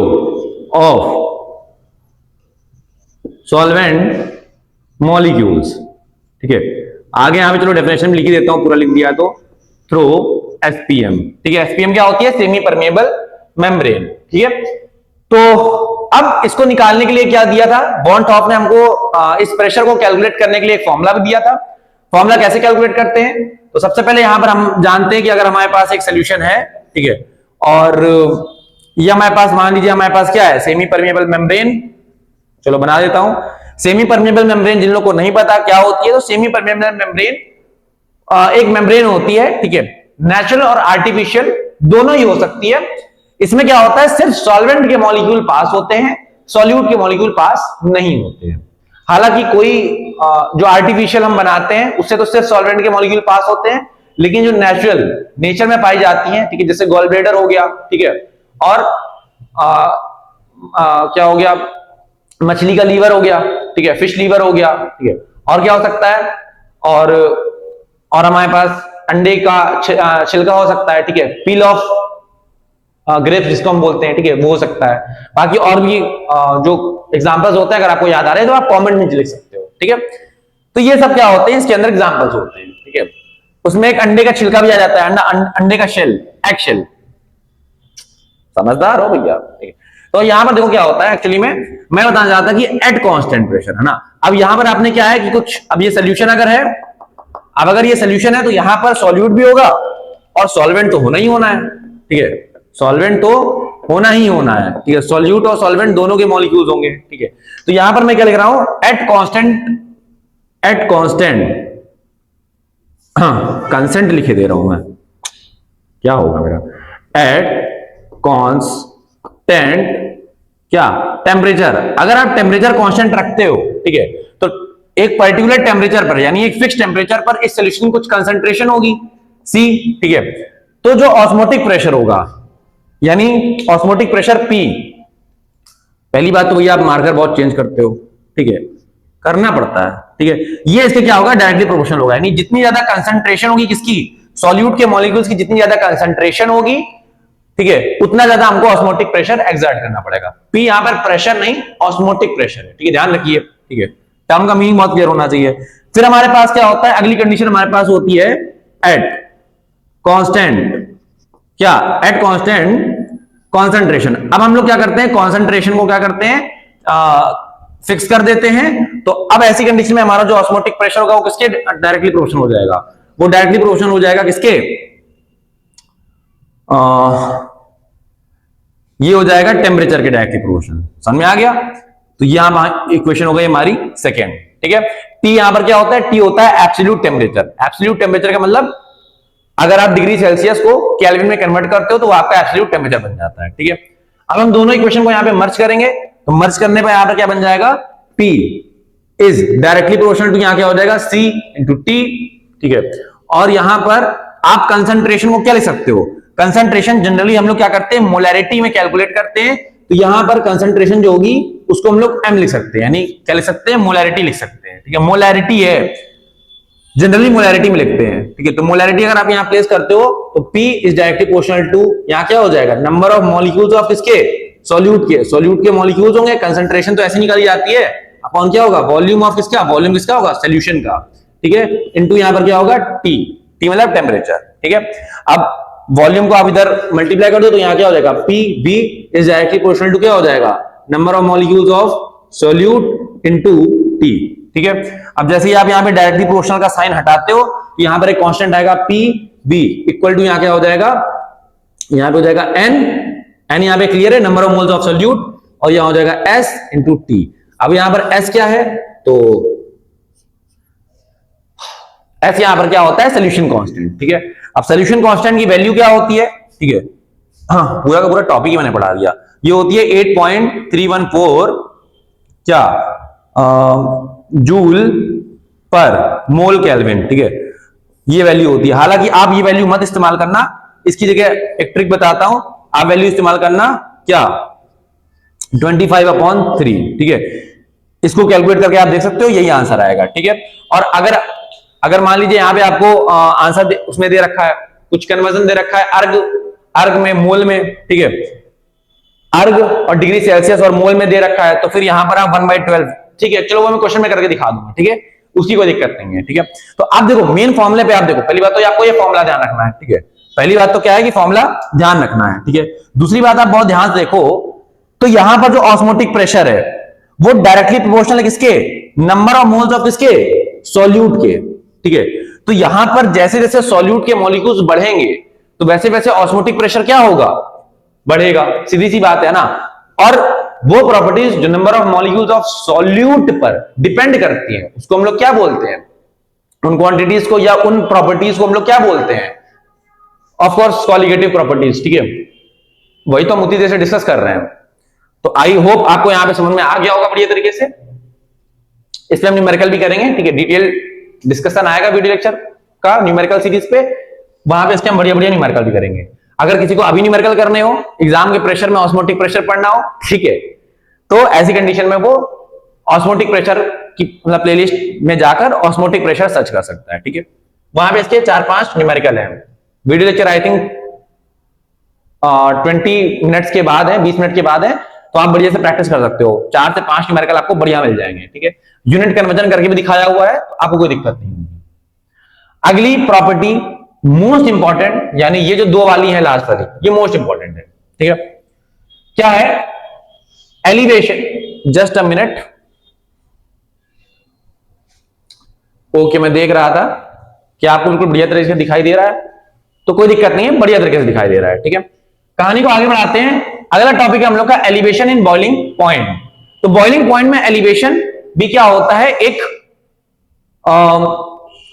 S1: of solvent molecules, ठीक है। आगे यहां पे चलो डेफिनेशन लिख देता हूं, पूरा लिख दिया तो थ्रू एसपीएम, ठीक है। एसपीएम क्या होती है? सेमी परमिएबल मेम्ब्रेन, ठीक है। तो अब इसको निकालने के लिए क्या दिया था? बॉर्नहॉफ ने हमको इस प्रेशर को कैलकुलेट करने के लिए एक फॉर्मूला भी दिया था। फॉर्मूला कैसे कैलकुलेट करते हैं? तो सबसे पहले यहां पर हम जानते हैं कि अगर हमारे पास एक सोल्यूशन है, ठीक है, और ये हमारे पास, मान लीजिए हमारे पास क्या है? सेमी परमिएबल मेम्ब्रेन, चलो बना देता हूं। सेमी परमेबल मेम्ब्रेन, जिन लोगों को नहीं पता क्या होती है, तो सेमी परमेबल मेम्ब्रेन एक मेम्ब्रेन होती है, ठीक है, नेचुरल और आर्टिफिशियल दोनों ही हो सकती है। इसमें क्या होता है, सिर्फ सॉल्वेंट के मॉलिक्यूल पास होते हैं, सॉल्यूट के मॉलिक्यूल पास नहीं होते हैं। हालांकि कोई जो आर्टिफिशियल हम बनाते हैं उससे तो सिर्फ सॉल्वेंट के मॉलिक्यूल पास होते हैं, लेकिन जो नेचुरल नेचर में पाई जाती हैं, ठीक है, जैसे गॉल ब्लैडर हो गया, ठीक है, और क्या हो गया, मछली का लीवर हो गया, ठीक है, फिश लीवर हो गया, ठीक है, और क्या हो सकता है, और हमारे पास अंडे का छिलका हो सकता है, ठीक है, पील ऑफ ग्रेप्स जिसको हम बोलते हैं, ठीक है, वो हो सकता है। बाकी और भी जो एग्जांपल्स होते हैं, अगर आपको याद आ रहे हैं तो आप कमेंट में लिख सकते हो, ठीक है। तो ये सब क्या होते हैं, इसके अंदर एग्जांपल्स होते हैं, ठीक है। उसमें एक अंडे का छिलका भी आ जाता है, अंडे का शेल, एग शेल, समझदार हो भैया, ठीक है। तो यहां पर देखो क्या होता है, एक्चुअली में मैं बताना चाहता कि एट कांस्टेंट प्रेशर, है ना। अब यहां पर आपने क्या है कि कुछ, अब ये सोल्यूशन अगर है, अब अगर ये सोल्यूशन है तो यहां पर सॉल्यूट भी होगा और सॉल्वेंट तो होना ही होना है, ठीक है, सॉल्वेंट तो होना ही होना है, ठीक है, सॉल्यूट और सॉल्वेंट दोनों के मॉलिक्यूल्स होंगे, ठीक है। तो यहां पर मैं क्या लिख रहा हूं, एट कांस्टेंट कंसेंट लिखे दे रहा हूं मैं, क्या होगा मेरा, एट कांस्टेंट क्या, टेम्परेचर। अगर आप टेम्परेचर कांस्टेंट रखते हो, ठीक है, तो एक पर्टिकुलर टेम्परेचर पर, यानी एक फिक्स टेम्परेचर पर इस सॉल्यूशन की कुछ कंसंट्रेशन होगी C, ठीक है। तो जो ऑस्मोटिक प्रेशर होगा, यानी ऑस्मोटिक प्रेशर P, पहली बात तो भैया आप मार्कर बहुत चेंज करते हो, ठीक है, करना पड़ता है, ठीक है। ये इसके क्या होगा, डायरेक्टली प्रोपोर्शनल होगा, यानी जितनी ज्यादा कंसंट्रेशन होगी किसकी, सॉल्यूट के मॉलिक्यूल्स की जितनी ज्यादा कंसंट्रेशन होगी, ठीक है, उतना ज्यादा हमको ऑस्मोटिक प्रेशर एक्सर्ट करना पड़ेगा। P यहां पर प्रेशर नहीं, ऑस्मोटिक प्रेशर है, ठीक है, ध्यान रखिए, ठीक है, टर्म का मीनिंग बहुत क्लियर होना चाहिए। फिर हमारे पास क्या होता है, अगली कंडीशन हमारे पास होती है एट कांस्टेंट क्या, एट कांस्टेंट कॉन्सेंट्रेशन। अब हम लोग क्या करते हैं, कॉन्सेंट्रेशन को क्या करते हैं, फिक्स कर देते हैं। तो अब ऐसी कंडीशन में हमारा जो ऑस्मोटिक प्रेशर होगा वो किसके डायरेक्टली प्रोपोर्शनल हो जाएगा, वो डायरेक्टली प्रोपोर्शनल हो जाएगा किसके, ये हो जाएगा टेम्परेचर के डायरेक्टली प्रोपोर्शनल। समझ में आ गया। तो यहां इक्वेशन हो गई हमारी सेकेंड, ठीक है। टी यहां पर क्या होता है, टी होता है एब्सोल्यूट टेम्परेचर। एब्सोल्यूट टेम्परेचर का मतलब अगर आप डिग्री सेल्सियस को केल्विन में कन्वर्ट करते हो तो वो आपका एब्सोल्यूट टेम्परेचर बन जाता है, ठीक है। अब हम दोनों इक्वेशन को यहां पे मर्ज करेंगे, तो मर्ज करने पर यहां पर क्या बन जाएगा, P is directly proportional to, यहां क्या हो जाएगा C इंटू टी, ठीक है। और यहां पर आप कंसंट्रेशन को क्या लिख सकते हो, कंसंट्रेशन जनरली हम लोग क्या करते हैं, मोलैरिटी में कैलकुलेट करते हैं। तो यहां पर कंसंट्रेशन जो होगी उसको हम लोग M लिख सकते हैं, यानी क्या लिख सकते हैं, मोलैरिटी लिख सकते हैं, ठीक है। मोलैरिटी है, जनरली मोलैरिटी में लिखते हैं, ठीक है। तो मोलैरिटी अगर आप यहां प्लेस करते हो तो P is directly proportional to, यहां क्या हो जाएगा, नंबर ऑफ मॉलिक्यूल्स ऑफ किसके, सॉल्यूट के, सॉल्यूट के मॉलिक्यूल्स होंगे। कंसंट्रेशन तो ऐसे निकाली जाती है, अपॉन क्या होगा, वॉल्यूम ऑफ किसका, वॉल्यूम किसका होगा, सॉल्यूशन का, ठीक है, इनटू यहां पर क्या होगा T, T मतलब टेम्परेचर, ठीक है। अब वॉल्यूम को आप इधर मल्टीप्लाई कर दो तो यहां क्या हो जाएगा, P V is directly proportional to क्या हो जाएगा, number of molecules of solute into T, ठीक है। अब जैसे ही आप यहां पे डायरेक्टली प्रोपोर्शनल का साइन हटाते हो तो यहां पर एक कांस्टेंट आएगा P V इक्वल टू, यहां क्या हो जाएगा, यहां पे हो जाएगा N यहां पे क्लियर है, number of moles of solute, और यहां हो जाएगा S इंटू T। अब यहां पर S क्या है, तो S यहां पर क्या होता है, सोल्यूशन कांस्टेंट, ठीक है। अब सोल्यूशन कांस्टेंट की वैल्यू क्या होती है, ठीक है, हाँ पूरा का पूरा टॉपिक ही मैंने पढ़ा दिया। ये होती है 8.314 क्या जूल पर मोल केल्विन, ठीक है, ये वैल्यू होती है। हालांकि आप ये वैल्यू मत इस्तेमाल करना, इसकी जगह एक ट्रिक बताता हूं, आप वैल्यू इस्तेमाल करना क्या 25/3, ठीक है। इसको कैलकुलेट करके आप देख सकते हो, यही आंसर आएगा, ठीक है। और अगर मान लीजिए यहां पे आपको आंसर उसमें दे रखा है, कुछ कन्वर्जन दे रखा है अर्ग में, मोल में, ठीक है, अर्ग और डिग्री सेल्सियस और मोल में दे रखा है, तो फिर यहां पर आप 1/12, ठीक है, चलो वो मैं क्वेश्चन में करके दिखा दूंगा, ठीक है, उसकी कोई दिक्कत नहीं है, ठीक है। तो आप देखो मेन फॉर्मूले पे, आप देखो पहली बात तो आपको ये फॉर्मूला ध्यान रखना है, ठीक है, पहली बात तो क्या है कि फॉर्मूला ध्यान रखना है, ठीक है। दूसरी बात आप बहुत ध्यान से देखो, तो यहां पर जो ऑस्मोटिक प्रेशर है वो डायरेक्टली प्रोपोर्शनल है किसके, नंबर ऑफ मोल्स ऑफ किसके, सॉल्यूट के, ठीक है। तो यहां पर जैसे जैसे सॉल्यूट के मॉलिक्यूल्स बढ़ेंगे तो वैसे वैसे ऑस्मोटिक प्रेशर क्या होगा, बढ़ेगा, सीधी सी बात है ना। और वो प्रॉपर्टीज जो number of molecules of solute पर डिपेंड करती हैं उसको हम लोग क्या बोलते हैं, उन क्वांटिटीज को या उन प्रॉपर्टीज को हम लोग क्या बोलते हैं, ऑफ कोर्स कॉलिगेटिव प्रॉपर्टीज। ठीक है, वही तो हम उसी देर से डिस्कस कर रहे हैं। तो आई होप आपको यहां पे समझ में आ गया होगा बढ़िया तरीके से। इस पे हम न्यूमेरिकल भी करेंगे, ठीक है, डिटेल डिस्कशन आएगा वीडियो लेक्चर का न्यूमेरिकल सीरीज पे, वहां पे इसके हम बढ़िया बढ़िया न्यूमेरिकल भी करेंगे। अगर किसी को अभी न्यूमेरिकल करने हो, एग्जाम के प्रेशर में ऑस्मोटिक प्रेशर पढ़ना हो, ठीक है, तो ऐसी कंडीशन में वो ऑस्मोटिक प्रेशर की मतलब प्लेलिस्ट में जाकर ऑस्मोटिक प्रेशर सर्च कर सकता है। ठीक है, वहां पे इसके 4-5 न्यूमेरिकल हैं। Video lecture I think 20 minutes के बाद है, 20 मिनट के बाद है, तो आप बढ़िया से प्रैक्टिस कर सकते हो। 4 से 5 न्यूमेरिकल आपको बढ़िया मिल जाएंगे। ठीक है, यूनिट कन्वर्जन करके भी दिखाया हुआ है, तो आपको कोई दिक्कत नहीं होगी। अगली प्रॉपर्टी मोस्ट इंपॉर्टेंट, यानी ये जो 2 वाली है लास्ट वाली, ये मोस्ट इंपॉर्टेंट है। ठीक है, क्या है? Elevation. Just a minute. Okay, मैं देख रहा था कि आपको बिल्कुल बढ़िया तरीके से दिखाई दे रहा है, तो कोई दिक्कत नहीं है, बढ़िया तरीके से दिखाई दे रहा है। ठीक है, कहानी को आगे बढ़ाते हैं। अगला टॉपिक है हम लोग का एलिवेशन इन बॉइलिंग पॉइंट। तो बॉइलिंग पॉइंट में एलिवेशन भी क्या होता है, एक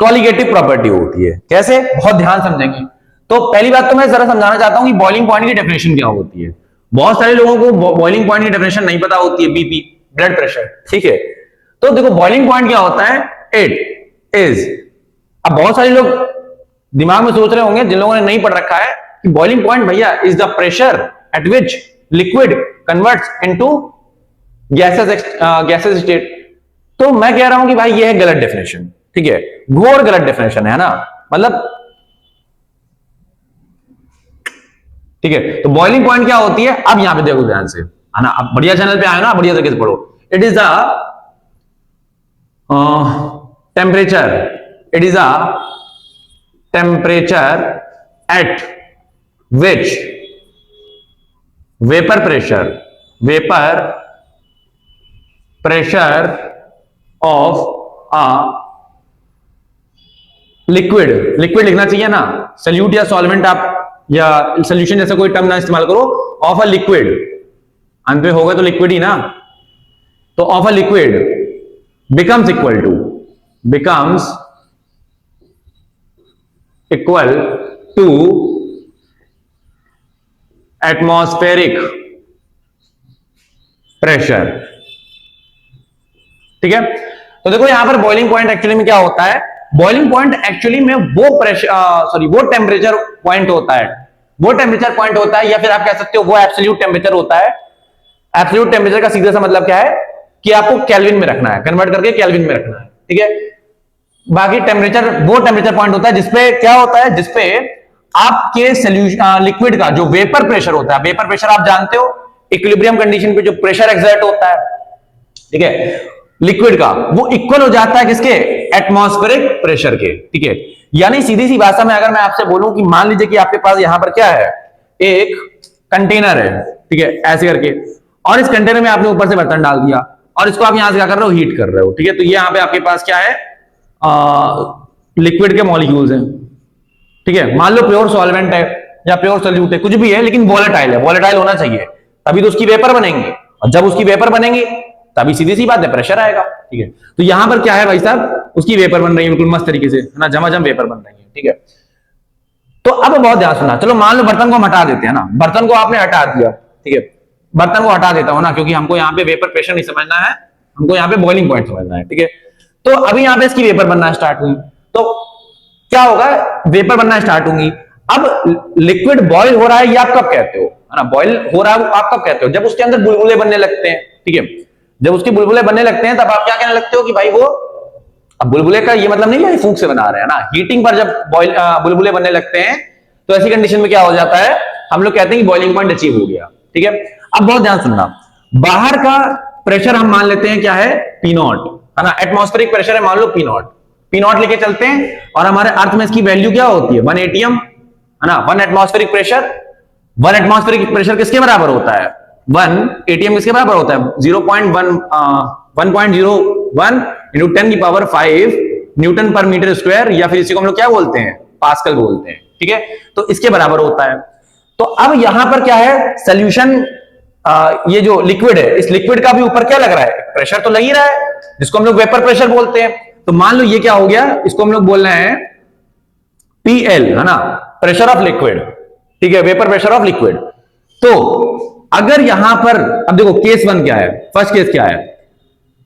S1: कॉलिगेटिव प्रॉपर्टी होती है। कैसे? बहुत ध्यान समझेंगे। तो पहली बात तो मैं जरा समझाना चाहता हूं कि बॉइलिंग पॉइंट की डेफिनेशन क्या होती है। बहुत सारे लोगों को बॉइलिंग पॉइंट की डेफिनेशन नहीं पता होती है, बीपी ब्लड प्रेशर। ठीक है, तो देखो बॉइलिंग पॉइंट क्या होता है, इट इज, अब बहुत सारे लोग दिमाग में सोच रहे होंगे जिन लोगों ने नहीं पढ़ रखा है कि बॉइलिंग पॉइंट भैया is the pressure at which liquid converts into gases state. तो मैं कह रहा हूं कि भाई ये है गलत डेफिनेशन। ठीक है, घोर गलत डेफिनेशन है ना, मतलब ठीक है। तो बॉइलिंग पॉइंट क्या होती है, अब यहां पे देखो ध्यान से, है ना, अब बढ़िया चैनल पे आए ना, बढ़िया तरीके से पढ़ो। It is the temperature, it is a temperature at which vapour pressure of a liquid लिखना चाहिए ना, सल्यूट या सॉल्वेंट आप या सोल्यूशन जैसा कोई टर्म ना इस्तेमाल करो, ऑफ अ लिक्विड, अंत में होगा तो लिक्विड ही ना, तो of a liquid becomes equal to atmospheric pressure। ठीक है, तो देखो यहां पर बॉइलिंग पॉइंट एक्चुअली में क्या होता है, बॉइलिंग पॉइंट एक्चुअली में वो प्रेशर वो टेम्परेचर पॉइंट होता है, या फिर आप कह सकते हो वो एब्सोल्यूट टेम्परेचर होता है। एब्सोल्यूट टेम्परेचर का सीधा सा मतलब क्या है कि आपको केल्विन में रखना है, कन्वर्ट करके केल्विन में रखना है। ठीक है, बाकी टेम्परेचर वो टेम्परेचर पॉइंट होता है जिसपे क्या होता है, जिसपे आपके सॉल्यूशन लिक्विड का जो वेपर प्रेशर होता है, वेपर प्रेशर आप जानते हो इक्विलिब्रियम कंडीशन पे जो प्रेशर एक्सर्ट होता है, ठीक है, लिक्विड का, वो इक्वल हो जाता है किसके, एटमॉस्फेरिक प्रेशर के। ठीक है, यानी सीधी सी भाषा में अगर मैं आपसे बोलूं कि मान लीजिए कि आपके पास यहां पर क्या है, एक कंटेनर है, ठीक है, ऐसे करके, और इस कंटेनर में आपने ऊपर से बर्तन डाल दिया और इसको आप यहां से क्या कर रहे हो, हीट कर रहे हो। ठीक है, तो ये यहां पे आपके पास क्या है, लिक्विड के मॉलिक्यूल्स हैं। ठीक है, मान लो प्योर सॉल्वेंट है या प्योर सोल्यूट है, कुछ भी है, लेकिन वोलेटाइल है, वोलेटाइल होना चाहिए, तभी तो उसकी वेपर बनेंगे, और जब उसकी वेपर बनेंगी तभी सीधी सी बात है प्रेशर आएगा। ठीक है, तो यहां पर क्या है भाई साहब, उसकी वेपर बन रही है बिल्कुल मस्त तरीके से, है ना, झमाझम वेपर बन रही है। ठीक है, तो अब बहुत ध्यान सुनना, चलो मान लो बर्तन को हम हटा देते हैं ना, बर्तन को आपने हटा दिया, ठीक है, बर्तन को हटा देता हूं ना, क्योंकि हमको यहाँ पे वेपर प्रेशर नहीं समझना है, हमको यहाँ पे बॉइलिंग पॉइंट समझना है। ठीक है, तो अभी यहाँ पे इसकी वेपर बनना स्टार्ट हुई, तो क्या होगा, वेपर बनना स्टार्ट होंगी। अब लिक्विड बॉइल हो रहा है, ये आप कब कहते हो, है ना, बॉइल हो रहा है आप कब कहते हो, जब उसके अंदर बुलबुले बनने लगते हैं। ठीक है, जब उसके बुलबुले बनने लगते हैं तब आप क्या कहने लगते हो कि भाई वो, अब बुलबुले का ये मतलब नहीं है फूंक से बना रहे हैं ना, हीटिंग पर जब बुलबुले बनने लगते हैं तो ऐसी कंडीशन में क्या हो जाता है, हम लोग कहते हैं कि बॉइलिंग पॉइंट अचीव हो गया। ठीक है, अब बहुत ध्यान सुनना, बाहर का प्रेशर हम मान लेते हैं क्या है, P0, है ना, एटमॉस्फेरिक प्रेशर है, मान लो P0 लेके चलते हैं, और हमारे अर्थ में इसकी वैल्यू क्या होती है, 1 atm, है ना, 1 एटमॉस्फेरिक प्रेशर, 1 एटमॉस्फेरिक प्रेशर किसके बराबर होता है, 1 atm किसके बराबर होता है, 1.01 into 10 की पावर 5 न्यूटन पर मीटर स्क्वायर, या फिर इसी को हम लोग क्या बोलते हैं, पास्कल बोलते हैं। ठीक है, तो इसके बराबर होता है। तो अब यहां पर क्या है, सोल्यूशन ये जो लिक्विड है, इस लिक्विड का भी ऊपर क्या लग रहा है, प्रेशर तो लग ही रहा है, जिसको हम लोग वेपर प्रेशर बोलते हैं। तो मान लो ये क्या हो गया, इसको हम लोग बोल रहे हैं PL, है ना, प्रेशर ऑफ लिक्विड, ठीक है, वेपर प्रेशर ऑफ लिक्विड। तो अगर यहां पर अब देखो केस 1 क्या है, फर्स्ट केस क्या है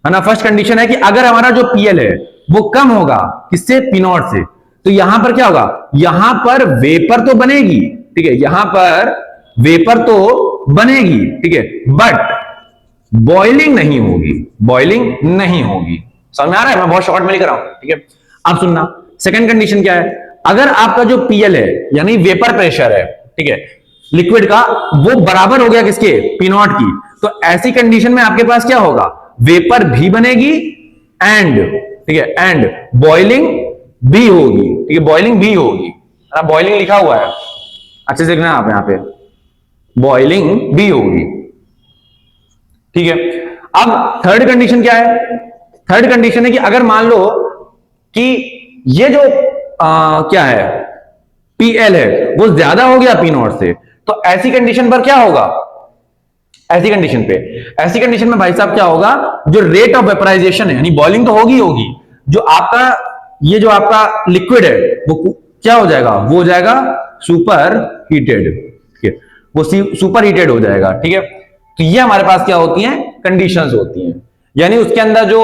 S1: ना, फर्स्ट कंडीशन है कि अगर हमारा जो PL है वो कम होगा किससे, P0 से, तो यहां पर क्या होगा, यहां पर वेपर तो बनेगी, ठीक है, यहां पर वेपर तो बनेगी, ठीक है, बट बॉइलिंग नहीं होगी, बॉइलिंग नहीं होगी। समझ में आ रहा है, मैं बहुत शॉर्ट में लिख रहा हूं, ठीक है। अब सुनना, सेकंड कंडीशन क्या है, अगर आपका जो PL है यानी वेपर प्रेशर है, ठीक है, लिक्विड का, वो बराबर हो गया किसके, P0 की, तो ऐसी कंडीशन में आपके पास क्या होगा, वेपर भी बनेगी एंड, ठीक है, एंड बॉइलिंग भी होगी, ठीक है, बॉइलिंग भी होगी, बॉइलिंग लिखा हुआ है, अच्छे से देखना आप यहां पे, बॉइलिंग भी होगी, ठीक है। अब थर्ड कंडीशन क्या है, थर्ड कंडीशन है कि अगर मान लो कि ये जो क्या है PL है वो ज्यादा हो गया P0 से, तो ऐसी कंडीशन पर क्या होगा, ऐसी कंडीशन में भाई साहब क्या होगा, जो रेट ऑफ वेपराइजेशन है, यानी बॉइलिंग तो होगी होगी, जो आपका ये जो आपका लिक्विड है वो क्या हो जाएगा, वो हो जाएगा सुपर हीटेड, ठीक है, वो सुपर हीटेड हो जाएगा, ठीक है। तो ये हमारे पास क्या होती हैं, कंडीशंस होती हैं, यानी उसके अंदर जो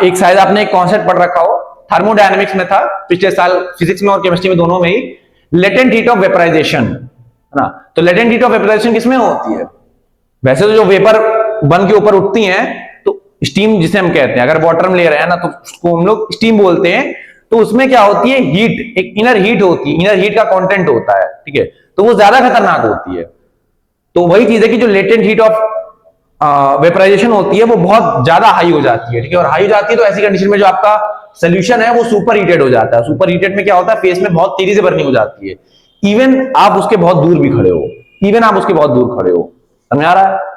S1: एक शायद आपने एक कॉन्सेप्ट पढ़ रखा हो, थर्मोडायनेमिक्स में था पिछले साल, फिजिक्स में और केमिस्ट्री में दोनों में ही, लेटेंट हीट ऑफ वेपराइजेशन, है ना। तो लेटेंट हीट ऑफ वेपराइजेशन किसमें होती है, वैसे तो जो वेपर बन के ऊपर उठती हैं तो स्टीम जिसे हम कहते हैं, अगर वाटर में ले रहे हैं ना तो उसको हम लोग स्टीम बोलते हैं, तो उसमें क्या होती है, हीट, एक इनर हीट होती है, इनर हीट का कंटेंट होता है, ठीक है, तो वो ज्यादा खतरनाक होती है। तो वही चीज है कि जो लेटेंट हीट ऑफ वेपराइजेशन होती है वो बहुत ज्यादा हाई हो जाती है, ठीक है, और हाई हो जाती है तो ऐसी कंडीशन में जो आपका सोल्यूशन है वो सुपर हीटेड हो जाता है। सुपर हीटेड में क्या होता है, फेस में बहुत तेजी से बर्निंग हो जाती है, इवन आप उसके बहुत दूर भी खड़े हो, इवन आप उसके बहुत दूर खड़े हो, समझ आ रहा है।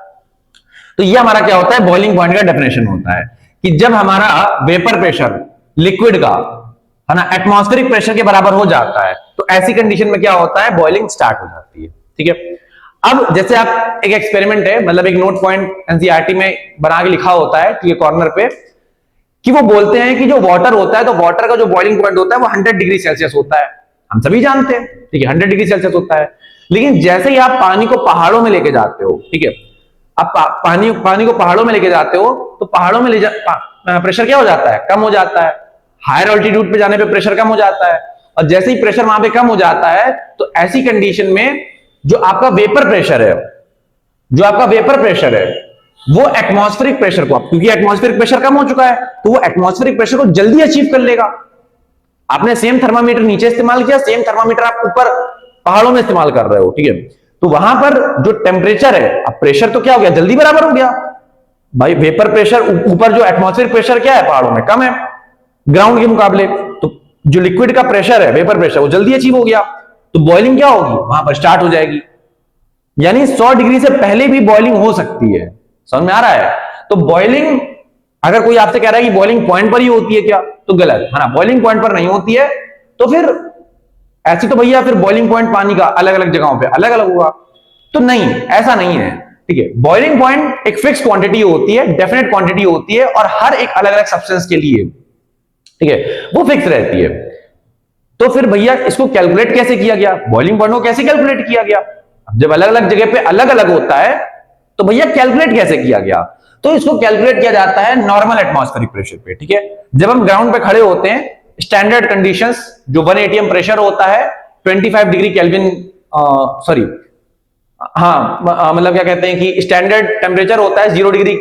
S1: तो ये हमारा क्या होता है, बॉइलिंग पॉइंट का डेफिनेशन होता है कि जब हमारा वेपर प्रेशर लिक्विड का, है ना, एटमॉस्फेरिक प्रेशर के बराबर हो जाता है, तो ऐसी कंडीशन में क्या होता है, बॉइलिंग स्टार्ट हो जाती है, ठीक है। अब जैसे आप एक एक्सपेरिमेंट है, मतलब एक नोट पॉइंट एनसीईआरटी में बना के लिखा होता है, ठीक है, कॉर्नर पे, कि वो बोलते हैं कि जो वाटर होता है, तो वाटर का जो बॉइलिंग पॉइंट होता है वो 100 डिग्री सेल्सियस होता है, हम सभी जानते हैं, ठीक है, 100 डिग्री सेल्सियस होता है। लेकिन जैसे ही आप पानी को पहाड़ों में लेके जाते हो, ठीक है, आप पानी को पहाड़ों में लेके जाते हो, तो पहाड़ों में प्रेशर क्या हो जाता है, कम हो जाता है, हायर ऑल्टीट्यूड पे जाने पे प्रेशर कम हो जाता है, और जैसे ही प्रेशर वहां पे कम हो जाता है, तो ऐसी कंडीशन में जो आपका वेपर प्रेशर है, जो आपका वेपर प्रेशर है वो एटमॉस्फेरिक प्रेशर को, क्योंकि एटमॉस्फेरिक प्रेशर कम हो चुका है, तो वो एटमॉस्फेरिक प्रेशर को जल्दी अचीव कर लेगा। आपने सेम थर्मामीटर नीचे इस्तेमाल किया, सेम थर्मामीटर आप ऊपर पहाड़ों में इस्तेमाल कर रहे हो, ठीक है, तो वहां पर जो टेम्परेचर है, अब प्रेशर तो क्या हो गया, जल्दी बराबर हो गया भाई, वेपर प्रेशर ऊपर, जो एटमॉस्फेरिक प्रेशर क्या है पहाड़ों में, कम है ग्राउंड के मुकाबले, तो जो लिक्विड का प्रेशर है, वेपर प्रेशर, वो जल्दी अचीव हो गया, तो बॉइलिंग क्या होगी, वहां पर स्टार्ट हो जाएगी, यानी 100 डिग्री से पहले भी बॉइलिंग हो सकती है, समझ में आ रहा है। तो बॉइलिंग, अगर कोई आपसे कह रहा है कि बॉइलिंग पॉइंट पर ही होती है क्या, तो गलत है ना, बॉइलिंग पॉइंट पर नहीं होती है। तो फिर ऐसे तो भैया फिर बॉइलिंग पॉइंट पानी का अलग अलग जगहों पे अलग अलग होगा, तो नहीं, ऐसा नहीं है, ठीक है। बॉइलिंग पॉइंट एक फिक्स क्वांटिटी होती है, डेफिनेट क्वांटिटी होती है, और हर एक अलग अलग सब्सटेंस के लिए, ठीक है, वो फिक्स रहती है। तो फिर भैया इसको कैलकुलेट कैसे किया गया, बॉइलिंग पॉइंट को कैसे कैलकुलेट किया गया, जब अलग अलग जगह पे अलग अलग होता है तो भैया कैलकुलेट कैसे किया गया, तो इसको कैलकुलेट किया जाता है नॉर्मल एटमॉस्फेरिक प्रेशर पे, ठीक है। जब हम ग्राउंड पे खड़े होते हैं, स्टैंडर्ड कंडीशंस, जो 1 atm प्रेशर होता है, 25 डिग्री केल्विन, सॉरी, हाँ, मतलब क्या कहते हैं कि स्टैंडर्ड टेम्परेचर होता है 0 डिग्री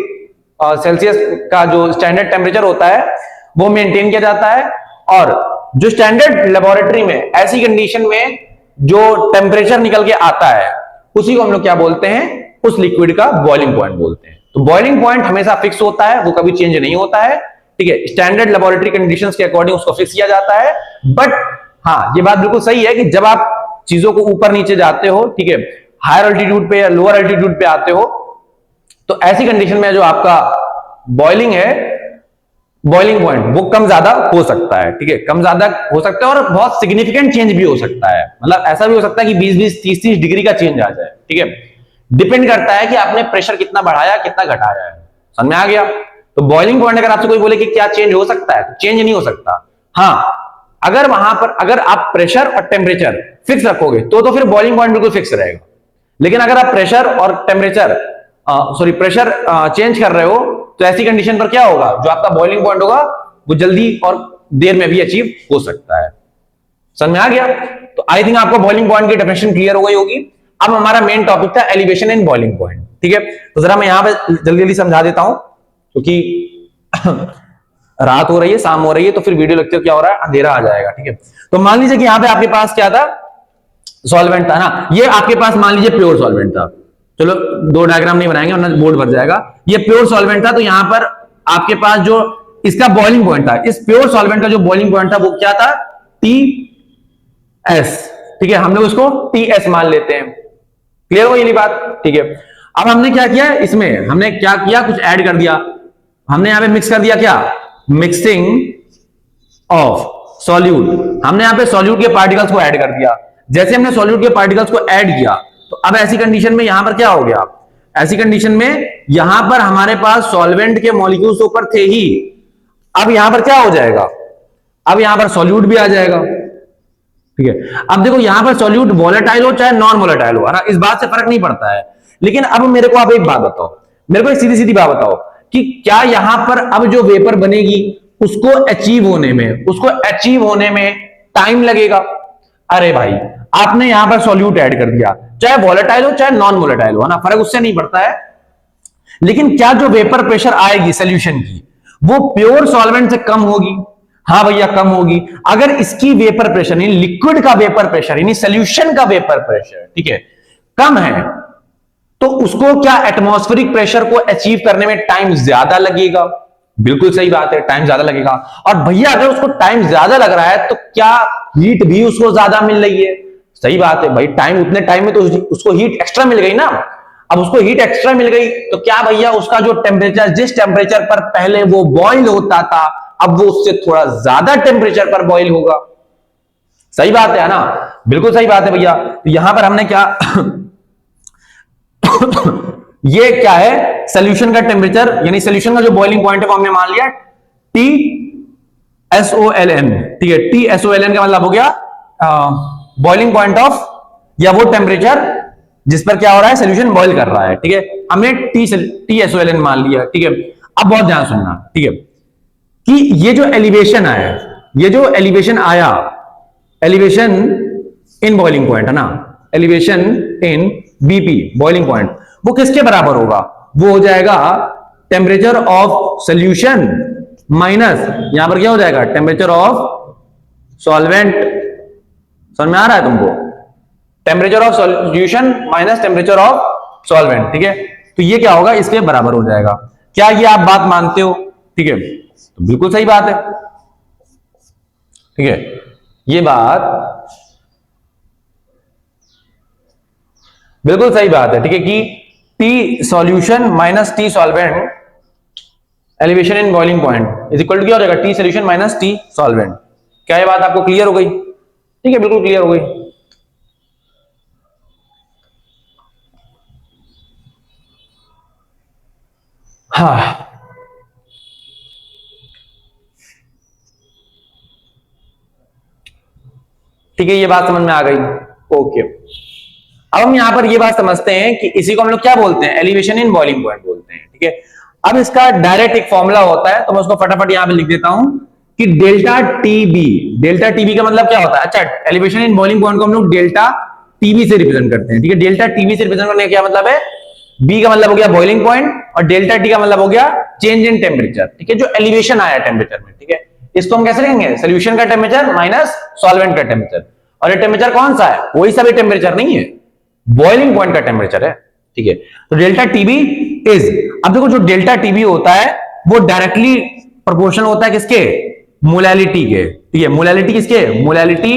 S1: सेल्सियस का, जो स्टैंडर्ड टेम्परेचर होता है वो मेंटेन किया जाता है, और जो स्टैंडर्ड लेबोरेटरी में ऐसी कंडीशन में जो टेम्परेचर निकल के आता है उसी को हम लोग क्या बोलते हैं, उस लिक्विड का बॉइलिंग पॉइंट बोलते हैं। तो बॉइलिंग पॉइंट हमेशा फिक्स होता है, वो कभी चेंज नहीं होता है, ठीक है, स्टैंडर्ड लेबोरेटरी कंडीशंस के अकॉर्डिंग उसको फिक्स किया जाता है। बट हाँ, ये बात बिल्कुल सही है कि जब आप चीजों को ऊपर नीचे जाते हो, ठीक है, हायर अल्टीट्यूड पे या लोअर अल्टीट्यूड पे आते हो, तो ऐसी कंडीशन में जो आपका बॉइलिंग है, बॉइलिंग पॉइंट वो कम ज्यादा हो सकता है, ठीक है, कम ज्यादा हो सकता है, और बहुत सिग्निफिकेंट चेंज भी हो सकता है, मतलब ऐसा भी हो सकता है कि 20-20, 30-30 डिग्री का चेंज आ जाए, ठीक है। डिपेंड करता है कि आपने प्रेशर कितना बढ़ाया कितना घटाया है। समझ में आ गया? तो बॉइलिंग पॉइंट अगर आपसे कोई बोले कि क्या चेंज हो सकता है, तो चेंज नहीं हो सकता। हाँ, अगर वहां पर अगर आप प्रेशर और टेम्परेचर फिक्स रखोगे तो फिर बॉइलिंग पॉइंट बिल्कुल फिक्स रहेगा। लेकिन अगर आप प्रेशर और टेम्परेचर प्रेशर चेंज कर रहे हो तो ऐसी कंडीशन पर क्या होगा, जो आपका बॉइलिंग पॉइंट होगा वो जल्दी और देर में भी अचीव हो सकता है। समझ में आ गया? तो आई थिंक आपको बॉइलिंग पॉइंट की डेफिनेशन क्लियर हो गई होगी। अब हमारा मेन टॉपिक था एलिवेशन इन बॉइलिंग पॉइंट। ठीक है, तो जरा मैं यहां पे जल्दी जल्दी समझा देता हूं क्योंकि रात हो रही है, शाम हो रही है, तो फिर वीडियो लगते हो क्या हो रहा है, अंधेरा आ जाएगा। ठीक है, तो मान लीजिए कि यहां पे आपके पास क्या था, सॉल्वेंट था ना। ये आपके पास मान लीजिए प्योर सॉल्वेंट था। चलो दो डायग्राम नहीं बनाएंगे वरना बोर्ड भर जाएगा। ये प्योर सॉल्वेंट था, तो यहां पर आपके पास जो इसका बॉइलिंग पॉइंट था, इस प्योर सॉल्वेंट का जो बॉइलिंग पॉइंट था वो क्या था, TS। ठीक है, हम लोग उसको TS मान लेते हैं। क्लियर हो ये बात? ठीक है, अब हमने क्या किया, इसमें हमने क्या किया, कुछ ऐड कर दिया। हमने यहां पे मिक्स कर दिया, क्या, मिक्सिंग ऑफ सॉल्यूट। हमने यहां पे सॉल्यूट के पार्टिकल्स को ऐड कर दिया। जैसे हमने सॉल्यूट के पार्टिकल्स को ऐड किया तो अब ऐसी कंडीशन में यहां पर क्या हो गया, ऐसी कंडीशन में यहां पर हमारे पास सॉल्वेंट के मॉलिक्यूल्स ऊपर थे ही, अब यहां पर क्या हो जाएगा, अब यहां पर सॉल्यूट भी आ जाएगा। ठीक है, अब देखो यहां पर सॉल्यूट वोलेटाइल हो चाहे नॉन वोलेटाइल हो, है ना, इस बात से फर्क नहीं पड़ता है। लेकिन अब मेरे को आप एक बात बताओ, मेरे को एक सीधी सीधी बात बताओ कि क्या यहां पर अब जो वेपर बनेगी उसको अचीव होने में टाइम लगेगा? अरे भाई, आपने यहां पर सॉल्यूट ऐड कर दिया, चाहे वोलेटाइल हो चाहे नॉन वोलेटाइल हो, ना, फर्क उससे नहीं पड़ता है। लेकिन क्या जो वेपर प्रेशर आएगी सोल्यूशन की वो प्योर सॉल्वेंट से कम होगी? हाँ भैया, कम होगी। अगर इसकी वेपर प्रेशर यानी लिक्विड का वेपर प्रेशर यानी सोल्यूशन का वेपर प्रेशर, ठीक है, कम है, तो उसको क्या एटमॉस्फेरिक प्रेशर को अचीव करने में टाइम ज्यादा लगेगा? बिल्कुल सही बात है, टाइम ज्यादा लगेगा। और भैया अगर उसको टाइम ज्यादा लग रहा है तो क्या हीट भी उसको ज्यादा मिल रही है? सही बात है भाई, टाइम, उतने टाइम में तो उसको हीट एक्स्ट्रा मिल गई ना। अब उसको हीट एक्स्ट्रा मिल गई तो क्या भैया उसका जो टेम्परेचर, जिस टेम्परेचर पर पहले वो बॉइल होता था, अब वो उससे थोड़ा ज्यादा टेम्परेचर पर बॉइल होगा। सही बात है ना? बिल्कुल सही बात है भैया। तो यहां पर हमने क्या ये क्या है, सोल्यूशन का टेम्परेचर यानी सोल्यूशन का जो बॉइलिंग पॉइंट है वो हमने मान लिया TSOLN। ठीक है, TSOLN का मतलब हो गया बॉइलिंग पॉइंट ऑफ, या वो टेम्परेचर जिस पर क्या हो रहा है, सोल्यूशन बॉइल कर रहा है। ठीक है, हमने TSOLN मान लिया। ठीक है, अब बहुत ध्यान सुनना, ठीक है, कि ये जो एलिवेशन आया, ये जो एलिवेशन आया, एलिवेशन इन बॉइलिंग पॉइंट है ना, elevation in BP boiling point, वो किसके बराबर होगा? वो हो जाएगा टेम्परेचर ऑफ सोल्यूशन माइनस, यहां पर क्या हो जाएगा, टेम्परेचर ऑफ सॉल्वेंट। समझ में आ रहा है तुमको? Temperature of solution minus temperature of solvent. ठीक है, तो ये क्या होगा, इसके बराबर हो जाएगा। क्या ये आप बात मानते हो? ठीक है, तो बिल्कुल सही बात है। ठीक है, ये बात बिल्कुल सही बात है। ठीक है, कि T solution minus T solvent, elevation in boiling point is equal to क्या हो जाएगा, T solution minus T solvent. क्या ये बात आपको क्लियर हो गई? ठीक है, बिल्कुल क्लियर हो गई। हाँ, ठीक है, ये बात समझ में आ गई। ओके, अब हम यहां पर ये बात समझते हैं कि इसी को हम लोग क्या बोलते हैं, एलिवेशन इन बॉइलिंग पॉइंट बोलते हैं। ठीक है, अब इसका डायरेक्ट एक फॉर्मूला होता है, तो मैं उसको फटाफट यहां पे लिख देता हूं कि डेल्टा टीबी। डेल्टा टीबी का मतलब क्या होता है? अच्छा, एलिवेशन इन बॉइलिंग पॉइंट को हम लोग डेल्टा टीबी से रिप्रेजेंट करते हैं। ठीक है, डेल्टा टीबी से रिप्रेजेंट करने का क्या मतलब है, बी का मतलब हो गया बॉइलिंग पॉइंट और डेल्टा टी का मतलब हो गया चेंज इन टेम्परेचर। ठीक है, जो एलिवेशन आया टेम्परेचर में। ठीक है, इसको हम कैसे लिखेंगे, सोल्यूशन का टेम्परेचर माइनस सॉल्वेंट का टेम्परेचर। और ये टेम्परेचर कौन सा है, वही सभी टेम्परेचर नहीं है, बॉइलिंग पॉइंट का टेम्परेचर है। ठीक है, तो डेल्टा टीबी इज, अब देखो जो डेल्टा टीबी होता है वो डायरेक्टली प्रोपोर्शनल होता है किसके, मोलैलिटी के। ठीक है, मोलैलिटी किसके, मोलैलिटी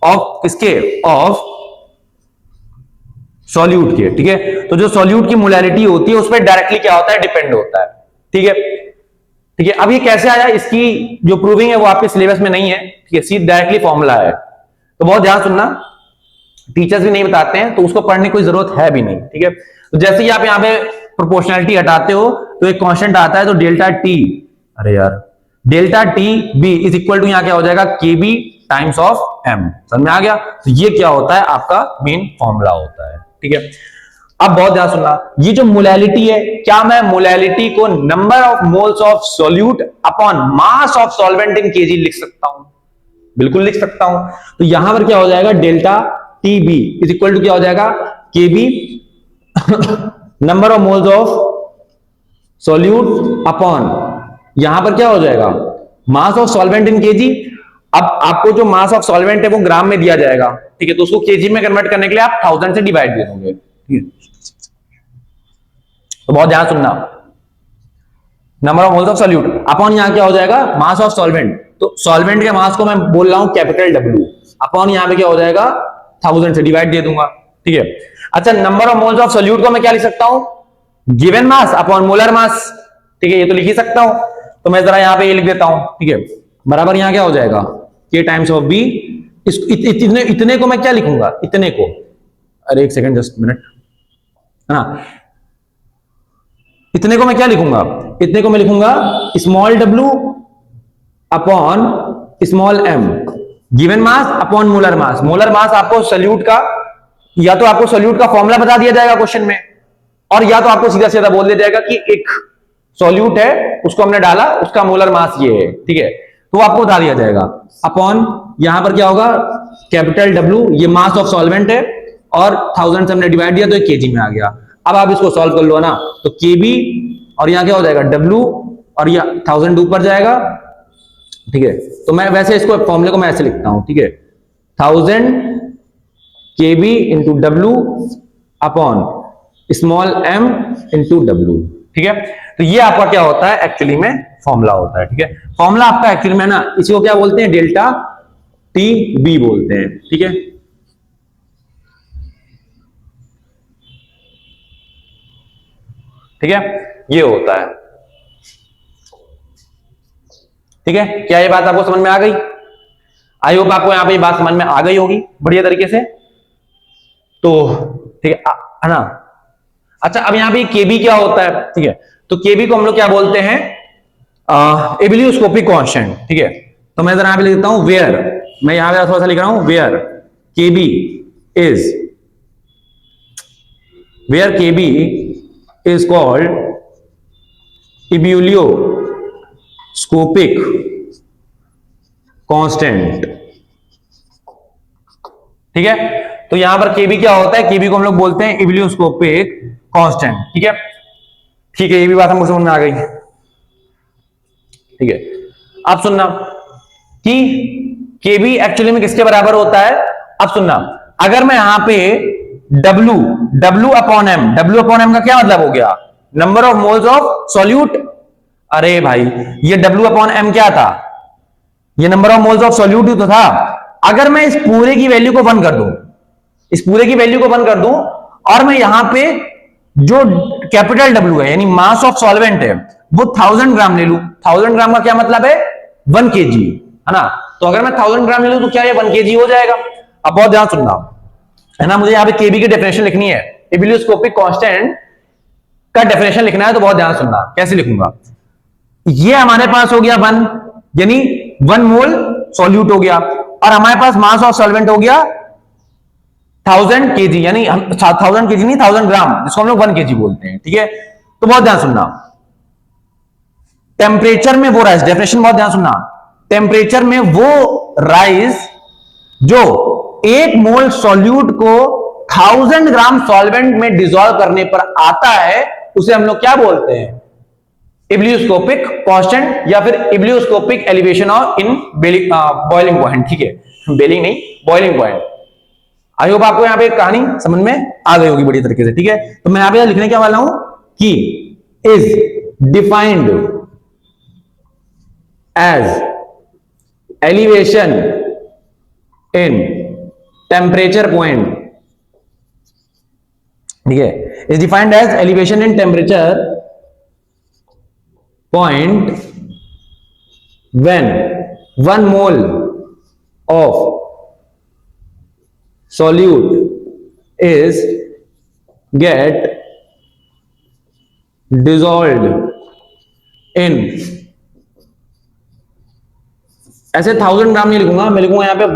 S1: ऑफ किसके, ऑफ सॉल्यूट के। ठीक है, तो जो सॉल्यूट की मोलैलिटी होती है उस पर डायरेक्टली क्या होता है, डिपेंड होता है। ठीक है, ठीक है, अब ये कैसे आया, इसकी जो प्रूविंग है वो आपके सिलेबस में नहीं है। ठीक है, सीधे डायरेक्टली फॉर्मूला है, तो बहुत ध्यान सुनना। टीचर्स भी नहीं बताते हैं, तो उसको पढ़ने की कोई जरूरत है भी नहीं। ठीक है, तो जैसे ही आप यहाँ पे प्रोपोर्शनलिटी हटाते हो तो एक कांस्टेंट आता है, तो डेल्टा टी, अरे यार, delta T B is equal to यहाँ क्या हो जाएगा, K B times of M. समझ में आ गया? तो ये क्या होता है, आपका मेन फॉर्मूला होता है। ठीक है, अब बहुत ध्यान सुनना, ये जो मोलैलिटी है, क्या मैं मोलैलिटी को number of moles of solute upon mass of solvent in KG लिख सकता हूं? बिल्कुल लिख सकता हूं। तो यहां पर क्या हो जाएगा, delta T B is equal to क्या हो जाएगा, K B number of moles of solute upon, यहां पर क्या हो जाएगा, mass of solvent in KG. अब आपको जो मास ऑफ सॉल्वेंट है वो ग्राम में दिया जाएगा, ठीक है, तो उसको केजी में कन्वर्ट करने के लिए आप 1000 से डिवाइड दे दोगे। ठीक है, तो बहुत ध्यान सुनना, number of moles of solute upon यहां क्या हो जाएगा, मास ऑफ सॉल्वेंट। तो सॉल्वेंट के मास को मैं बोल रहा हूं कैपिटल डब्ल्यू, अपॉन यहां पे क्या हो जाएगा, 1000 से डिवाइड दे दूंगा। ठीक है, अच्छा, number of moles of solute को मैं क्या लिख सकता हूं, गिवन मास अपॉन मोलर मास। ठीक है, ये तो लिख ही सकता हूं, तो मैं जरा यहां पे ये लिख देता हूं। ठीक है, बराबर यहां क्या हो जाएगा, के टाइम्स ऑफ बी। इतने को मैं क्या लिखूंगा, इतने को, अरे एक सेकंड, जस्ट मिनट, है ना, इतने को मैं क्या लिखूंगा, इतने को मैं लिखूंगा small W upon small M, given mass upon molar mass. Molar mass आपको सॉल्यूट का, या तो आपको सॉल्यूट का फॉर्मूला बता दिया जाएगा क्वेश्चन में, और या तो आपको सीधा सीधा बोल दिया जाएगा कि एक सॉल्यूट है, उसको हमने डाला, उसका मोलर मास ये है। ठीक है, तो आपको बता दिया जाएगा, अपॉन यहां पर क्या होगा, कैपिटल डब्ल्यू, ये मास ऑफ सॉल्वेंट है, और 1000 से हमने डिवाइड दिया तो एक केजी में आ गया। अब आप इसको सॉल्व कर लो ना, तो केबी और यहां क्या हो जाएगा, डब्ल्यू, और यह 1000 ऊपर जाएगा। ठीक है, तो मैं वैसे इसको फॉर्मूले को मैं ऐसे लिखता हूं। ठीक है, 1000 KB into W upon small m into W. ठीक है, तो ये आपका क्या होता है, एक्चुअली में फॉर्मूला होता है। ठीक है, फॉर्मूला आपका एक्चुअली में ना, इसी को क्या बोलते हैं, डेल्टा टी बी बोलते हैं। ठीक है, ठीक है, ये होता है। ठीक है, क्या ये बात आपको समझ में आ गई? आई होप आपको यहां पे ये बात समझ में आ गई होगी बढ़िया तरीके से। तो ठीक है ना, अच्छा, अब यहां पे केबी क्या होता है? ठीक है, तो केबी को हम लोग क्या बोलते हैं, एबिलियोस्कोपिक कांस्टेंट। ठीक है, तो मैं जरा यहां पे लिख देता हूं वेयर, मैं यहां पे थोड़ा सा लिख रहा हूं, where KB is, where KB is called ebullioscopic constant। ठीक है, तो यहां पर केबी क्या होता है, केबी को हम लोग बोलते हैं ebullioscopic constant। ठीक है, ठीक है, ये भी बात हमको समझ में आ गई। ठीक है, अब सुनना कि केबी एक्चुअली में किसके बराबर होता है। अब सुनना, अगर मैं यहां पे W, W upon m, W upon m का क्या मतलब हो गया, number of moles of solute. अरे भाई, ये W अपॉन एम क्या था, ये number of moles of solute ही तो था। अगर मैं इस पूरे की वैल्यू को 1 कर दूं, इस पूरे की वैल्यू को 1 कर दूं, और मैं यहां पे जो कैपिटल W है, यानी मास ऑफ सॉल्वेंट है, वो 1000 ग्राम ले लूं। 1000 ग्राम का क्या मतलब है, 1 केजी, है ना। तो अगर मैं 1000 ग्राम ले लूं तो क्या ये 1 केजी हो जाएगा। अब बहुत ध्यान सुनना, है ना, मुझे यहां पे केबी की डेफिनेशन लिखनी है, एबिलियोस्कोपिक कांस्टेंट का डेफिनेशन लिखना है, तो बहुत ध्यान सुनना, कैसे लिखूंगा। ये हमारे पास हो गया 1, यानी 1 मोल सॉल्यूट हो गया, और हमारे पास मास ऑफ सॉल्वेंट हो गया 1000 केजी, यानी 1000 केजी नहीं, 1000 ग्राम, जिसको हम लोग 1 केजी बोलते हैं। ठीक है, तो बहुत ध्यान सुनना, टेम्परेचर में वो राइज, डेफिनेशन बहुत ध्यान सुनना, टेम्परेचर में वो राइज जो 1 मोल सॉल्यूट को 1000 ग्राम सॉल्वेंट में डिसॉल्व करने पर आता है, उसे हम लोग क्या बोलते हैं, एबिलियोस्कोपिक कांस्टेंट, या फिर ebullioscopic elevation of in boiling point. ठीक है, बेलिंग नहीं, बॉइलिंग पॉइंट। आई होप आपको यहां पे कहानी समझ में आ गई होगी बढ़िया तरीके से। ठीक है, तो मैं यहां पे लिखने क्या वाला हूं कि is defined as elevation in temperature point. ठीक है, is defined as elevation in temperature point when 1 mole of solute is get dissolved in, ऐसे 1000 ग्राम नहीं लिखूंगा, मैं लिखूंगा यहां पे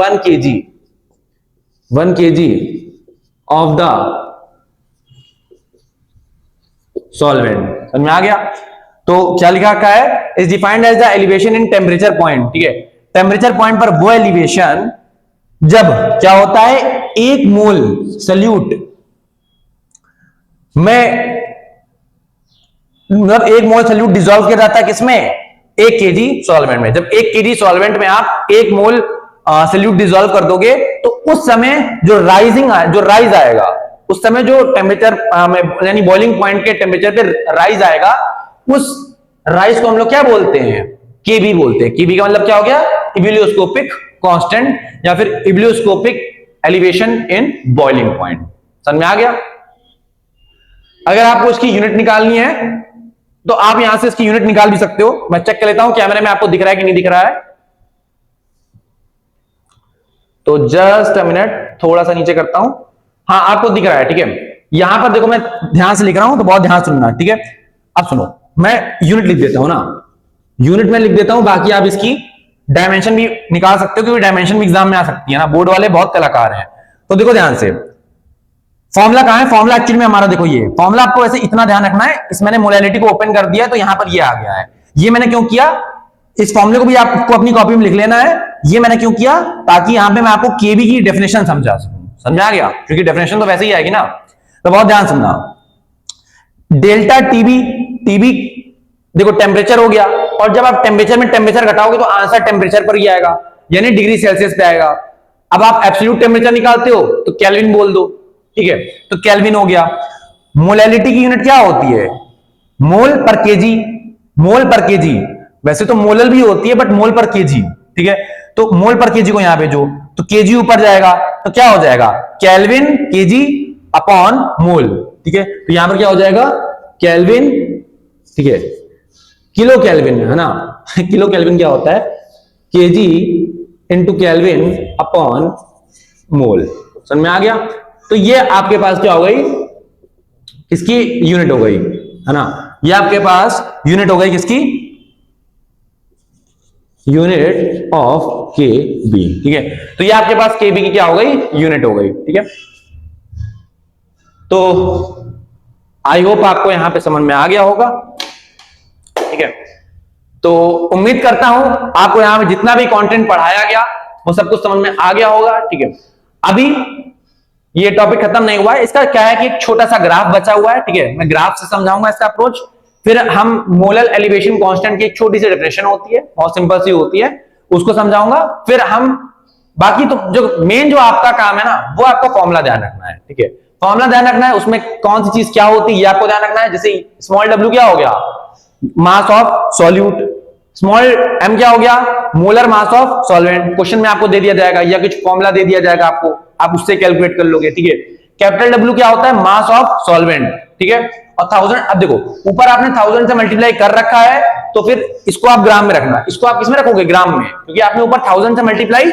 S1: 1 kg ऑफ द सॉल्वेंट। समझ में आ गया? तो क्या लिखा रखा है, is defined as the elevation in temperature point. ठीक है, टेम्परेचर पॉइंट पर वो एलिवेशन जब क्या होता है, 1 मोल सल्यूट में, मतलब 1 मोल सल्यूट डिसॉल्व किया जाता है किसमें, 1 केजी सॉल्वेंट में। जब 1 केजी सॉल्वेंट में आप 1 मोल सल्यूट डिसॉल्व कर दोगे तो उस समय जो राइज आएगा, उस समय जो टेम्परेचर यानी बॉइलिंग पॉइंट के टेम्परेचर पे राइज आएगा, उस राइज को हम लोग क्या बोलते हैं, केबी बोलते हैं। केबी का मतलब क्या हो गया, इबिलियोस्कोपिक कांस्टेंट या फिर ebullioscopic elevation in boiling point. समझ में आ गया? अगर आपको इसकी यूनिट निकालनी है तो आप यहां से इसकी यूनिट निकाल भी सकते हो। मैं चेक कर लेता हूं कैमरे में आपको दिख रहा है कि नहीं दिख रहा है। तो जस्ट अ मिनट, थोड़ा सा नीचे करता हूं। हाँ, आपको दिख रहा है, ठीक है। यहां पर देखो, मैं ध्यान से लिख रहा हूं तो बहुत ध्यान सुनना, ठीक है। अब सुनो, मैं यूनिट लिख देता हूं ना, यूनिट में लिख देता हूं, बाकी आप इसकी डायमेंशन भी निकाल सकते हो क्योंकि डायमेंशन भी एग्जाम में आ सकती है ना, बोर्ड वाले बहुत कलाकार हैं। तो देखो ध्यान से, फॉर्मूला कहां है, फॉर्मूला एक्चुअली में हमारा, देखो ये फॉर्मूला आपको वैसे इतना ध्यान रखना है, इस मैंने मोलैलिटी को ओपन कर दिया तो यहां पर ये आ गया है। ये मैंने क्यों किया, इस फॉर्मूले को भी आपको अपनी कॉपी में लिख लेना है। ये मैंने क्यों किया, ताकि यहां पे मैं आपको केबी की डेफिनेशन समझा सकूं। समझा गया? क्योंकि डेफिनेशन तो वैसे ही आएगी ना, तो बहुत ध्यान सुनना। डेल्टा टीबी, टीबी देखो टेम्परेचर हो गया, और जब आप टेम्परेचर में टेम्परेचर घटाओगे तो आंसर टेम्परेचर पर ही आएगा, यानी डिग्री सेल्सियस पे आएगा। अब आप एब्सोल्यूट टेम्परेचर निकालते हो तो केल्विन बोल दो, ठीक है, तो केल्विन हो गया। मोलैलिटी की यूनिट क्या होती है, मोल पर केजी, मोल पर केजी। वैसे तो मोलल भी होती है बट मोल पर केजी, ठीक है। तो मोल पर केजी को यहां भेजो तो केजी ऊपर जाएगा तो क्या हो जाएगा, केल्विन केजी अपॉन मोल, ठीक है। तो यहां पर क्या हो जाएगा, केल्विन, ठीक है, किलो केल्विन है ना किलो केल्विन क्या होता है, KG into kelvin upon mole. समझ में आ गया? तो ये आपके पास क्या हो गई, इसकी यूनिट हो गई, है ना। ये आपके पास यूनिट हो गई किसकी, यूनिट ऑफ के बी, ठीक है। तो ये आपके पास के बी की क्या हो गई, यूनिट हो गई, ठीक है। तो आई होप आपको यहां पे समझ में आ गया होगा, ठीक है। तो उम्मीद करता हूं आपको यहां पे जितना भी कंटेंट पढ़ाया गया वो सब कुछ समझ में आ गया होगा, ठीक है। अभी ये टॉपिक खत्म नहीं हुआ है, इसका क्या है कि एक छोटा सा ग्राफ बचा हुआ है, ठीक है। मैं ग्राफ से समझाऊंगा इसका अप्रोच, फिर हम मोलल एलिवेशन कांस्टेंट की एक छोटी सी डेफिनेशन होती है, बहुत सिंपल सी होती है, उसको समझाऊंगा। फिर हम बाकी तो जो मेन जो आपका काम है ना, वो आपका फॉर्मूला ध्यान रखना है, ठीक है। फॉर्मूला ध्यान रखना है, उसमें कौन सी चीज क्या होती है ये आपको ध्यान रखना है। जैसे स्मॉल डब्ल्यू क्या हो गया, mass of solute, small M क्या हो गया, molar mass of solvent. Question में आपको दे दिया जाएगा या कुछ फॉर्मूला दे दिया जाएगा आपको, आप उससे कैलकुलेट कर लोगे, ठीक है। कैपिटल डब्ल्यू क्या होता है, मास ऑफ सॉल्वेंट, ठीक है। और 1000, अब देखो ऊपर आपने 1000 से मल्टीप्लाई कर रखा है तो फिर इसको आप ग्राम में रखना, इसको आप किसमें रखोगे, ग्राम में, क्योंकि आपने ऊपर 1000 से मल्टीप्लाई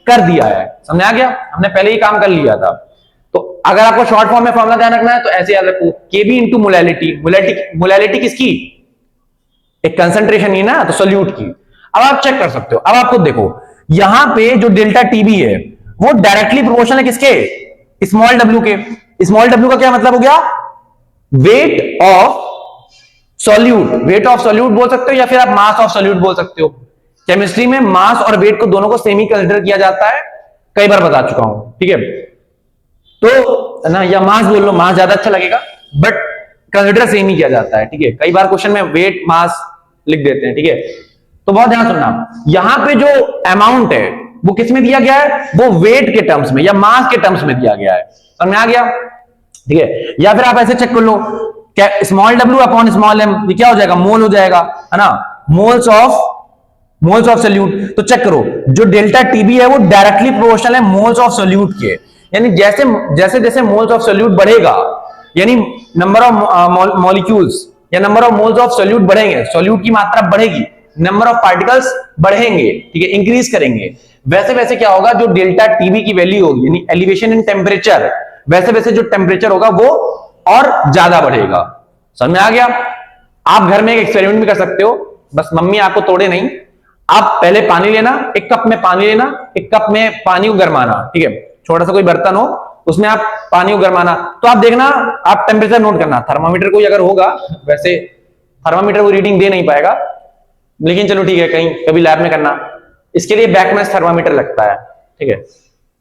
S1: कर दिया है। समझ आ गया? हमने पहले ही काम कर लिया था। तो अगर आपको शॉर्ट फॉर्म में फॉर्मूला ध्यान रखना है तो ऐसे याद रखो, केबी इंटू मोलैलिटी। मोलैलिटी किसकी, एक कंसंट्रेशन ही ना, तो सोल्यूट की। अब आप चेक कर सकते हो, अब आपको देखो यहां पे जो डेल्टा टीबी है वो डायरेक्टली प्रोपोर्शनल है किसके, स्मॉल डब्ल्यू के। स्मॉल डब्ल्यू का क्या मतलब हो गया, weight of solute. Weight of solute बोल सकते हो या फिर आप मास ऑफ सॉल्यूट बोल सकते हो। केमिस्ट्री में मास और वेट को दोनों को सेम ही कंसीडर किया जाता है, कई बार बता चुका हूं, ठीक है। तो ना, या मास बोल लो, मास ज्यादा अच्छा लगेगा, बट कंसीडर सेम ही किया जाता है, ठीक है। कई बार क्वेश्चन में वेट मास लिख देते हैं, ठीक है। तो बहुत ध्यान सुनना, यहां पे जो अमाउंट है वो किस में दिया गया है, वो वेट के टर्म्स में या मास के टर्म्स में दिया गया है। समझ में आ गया, ठीक है। या फिर आप ऐसे चेक कर लो, क्या small W upon small M, ये क्या हो जाएगा, मोल हो जाएगा, है ना, मोल्स ऑफ सोल्यूट। तो चेक करो, जो डेल्टा टीबी है वो डायरेक्टली प्रोपोर्शनल है मोल्स ऑफ सोल्यूट के, यानी जैसे जैसे जैसे मोल्स ऑफ सोल्यूट बढ़ेगा, यानी नंबर ऑफ मॉलिक्यूल्स या number of moles of solute बढ़ेंगे, सोल्यूट की मात्रा बढ़ेगी, नंबर ऑफ पार्टिकल्स बढ़ेंगे, ठीक है, इंक्रीज करेंगे। वैसे वैसे क्या होगा, जो डेल्टा टीबी की वैल्यू होगी, यानी एलिवेशन इन टेम्परेचर, वैसे वैसे जो टेम्परेचर होगा वो और ज्यादा बढ़ेगा। समझ में आ गया? आप घर में एक एक्सपेरिमेंट भी कर सकते हो, बस मम्मी आपको तोड़े नहीं। आप पहले पानी लेना, एक कप में पानी लेना, एक कप में पानी को गर्माना, ठीक है, छोटा सा कोई बर्तन हो उसमें आप पानी को गर्माना। तो आप देखना, आप टेम्परेचर नोट करना। थर्मामीटर कोई अगर होगा, वैसे थर्मामीटर को रीडिंग दे नहीं पाएगा, लेकिन चलो ठीक है, कहीं कभी लैब में करना, इसके लिए बैकमैच थर्मामीटर लगता है, ठीक है,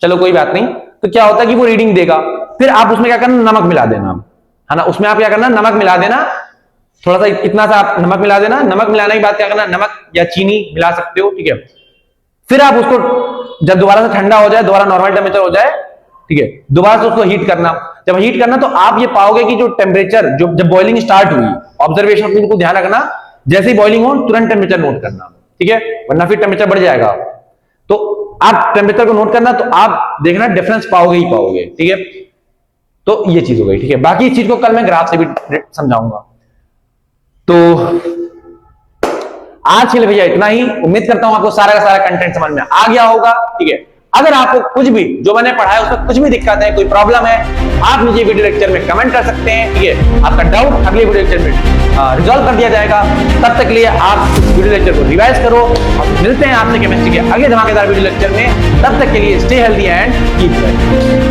S1: चलो कोई बात नहीं। तो क्या होता है कि वो रीडिंग देगा, फिर आप उसमें क्या करना, नमक मिला देना, है ना। उसमें आप क्या करना, नमक मिला देना, थोड़ा सा इतना सा आप नमक मिला देना। नमक मिलाने के बाद क्या करना, नमक या चीनी मिला सकते हो, ठीक है। फिर आप उसको जब दोबारा से ठंडा हो जाए, दोबारा नॉर्मल टेम्परेचर हो जाए, ठीक है, दोबारा से उसको हीट करना। जब हीट करना तो आप ये पाओगे कि जो टेम्परेचर, जो जब बॉइलिंग स्टार्ट हुई, ऑब्जर्वेशन को ध्यान रखना, जैसे ही बॉइलिंग हो तुरंत टेम्परेचर नोट करना, ठीक है, वरना फिर टेम्परेचर बढ़ जाएगा। तो आप टेम्परेचर को नोट करना, तो आप देखना डिफरेंस पाओगे ही पाओगे, ठीक है। तो ये चीज हो गई, ठीक है। बाकी इस चीज को कल मैं ग्राफ से भी समझाऊंगा। तो आज के लिए भैया इतना ही। उम्मीद करता हूं आपको सारा का सारा कंटेंट समझ में आ गया होगा, ठीक है। अगर आपको कुछ भी जो मैंने पढ़ाया उसमें कुछ भी दिक्कत है, कोई प्रॉब्लम है, आप मुझे वीडियो लेक्चर में कमेंट कर सकते हैं, ठीक है। आपका डाउट अगले वीडियो लेक्चर में रिजॉल्व कर दिया जाएगा। तब तक के लिए आप इस वीडियो लेक्चर को रिवाइज करो। मिलते हैं आपसे केमिस्ट्री के अगले धमाकेदार वीडियो लेक्चर में। तब तक के लिए stay healthy and keep healthy.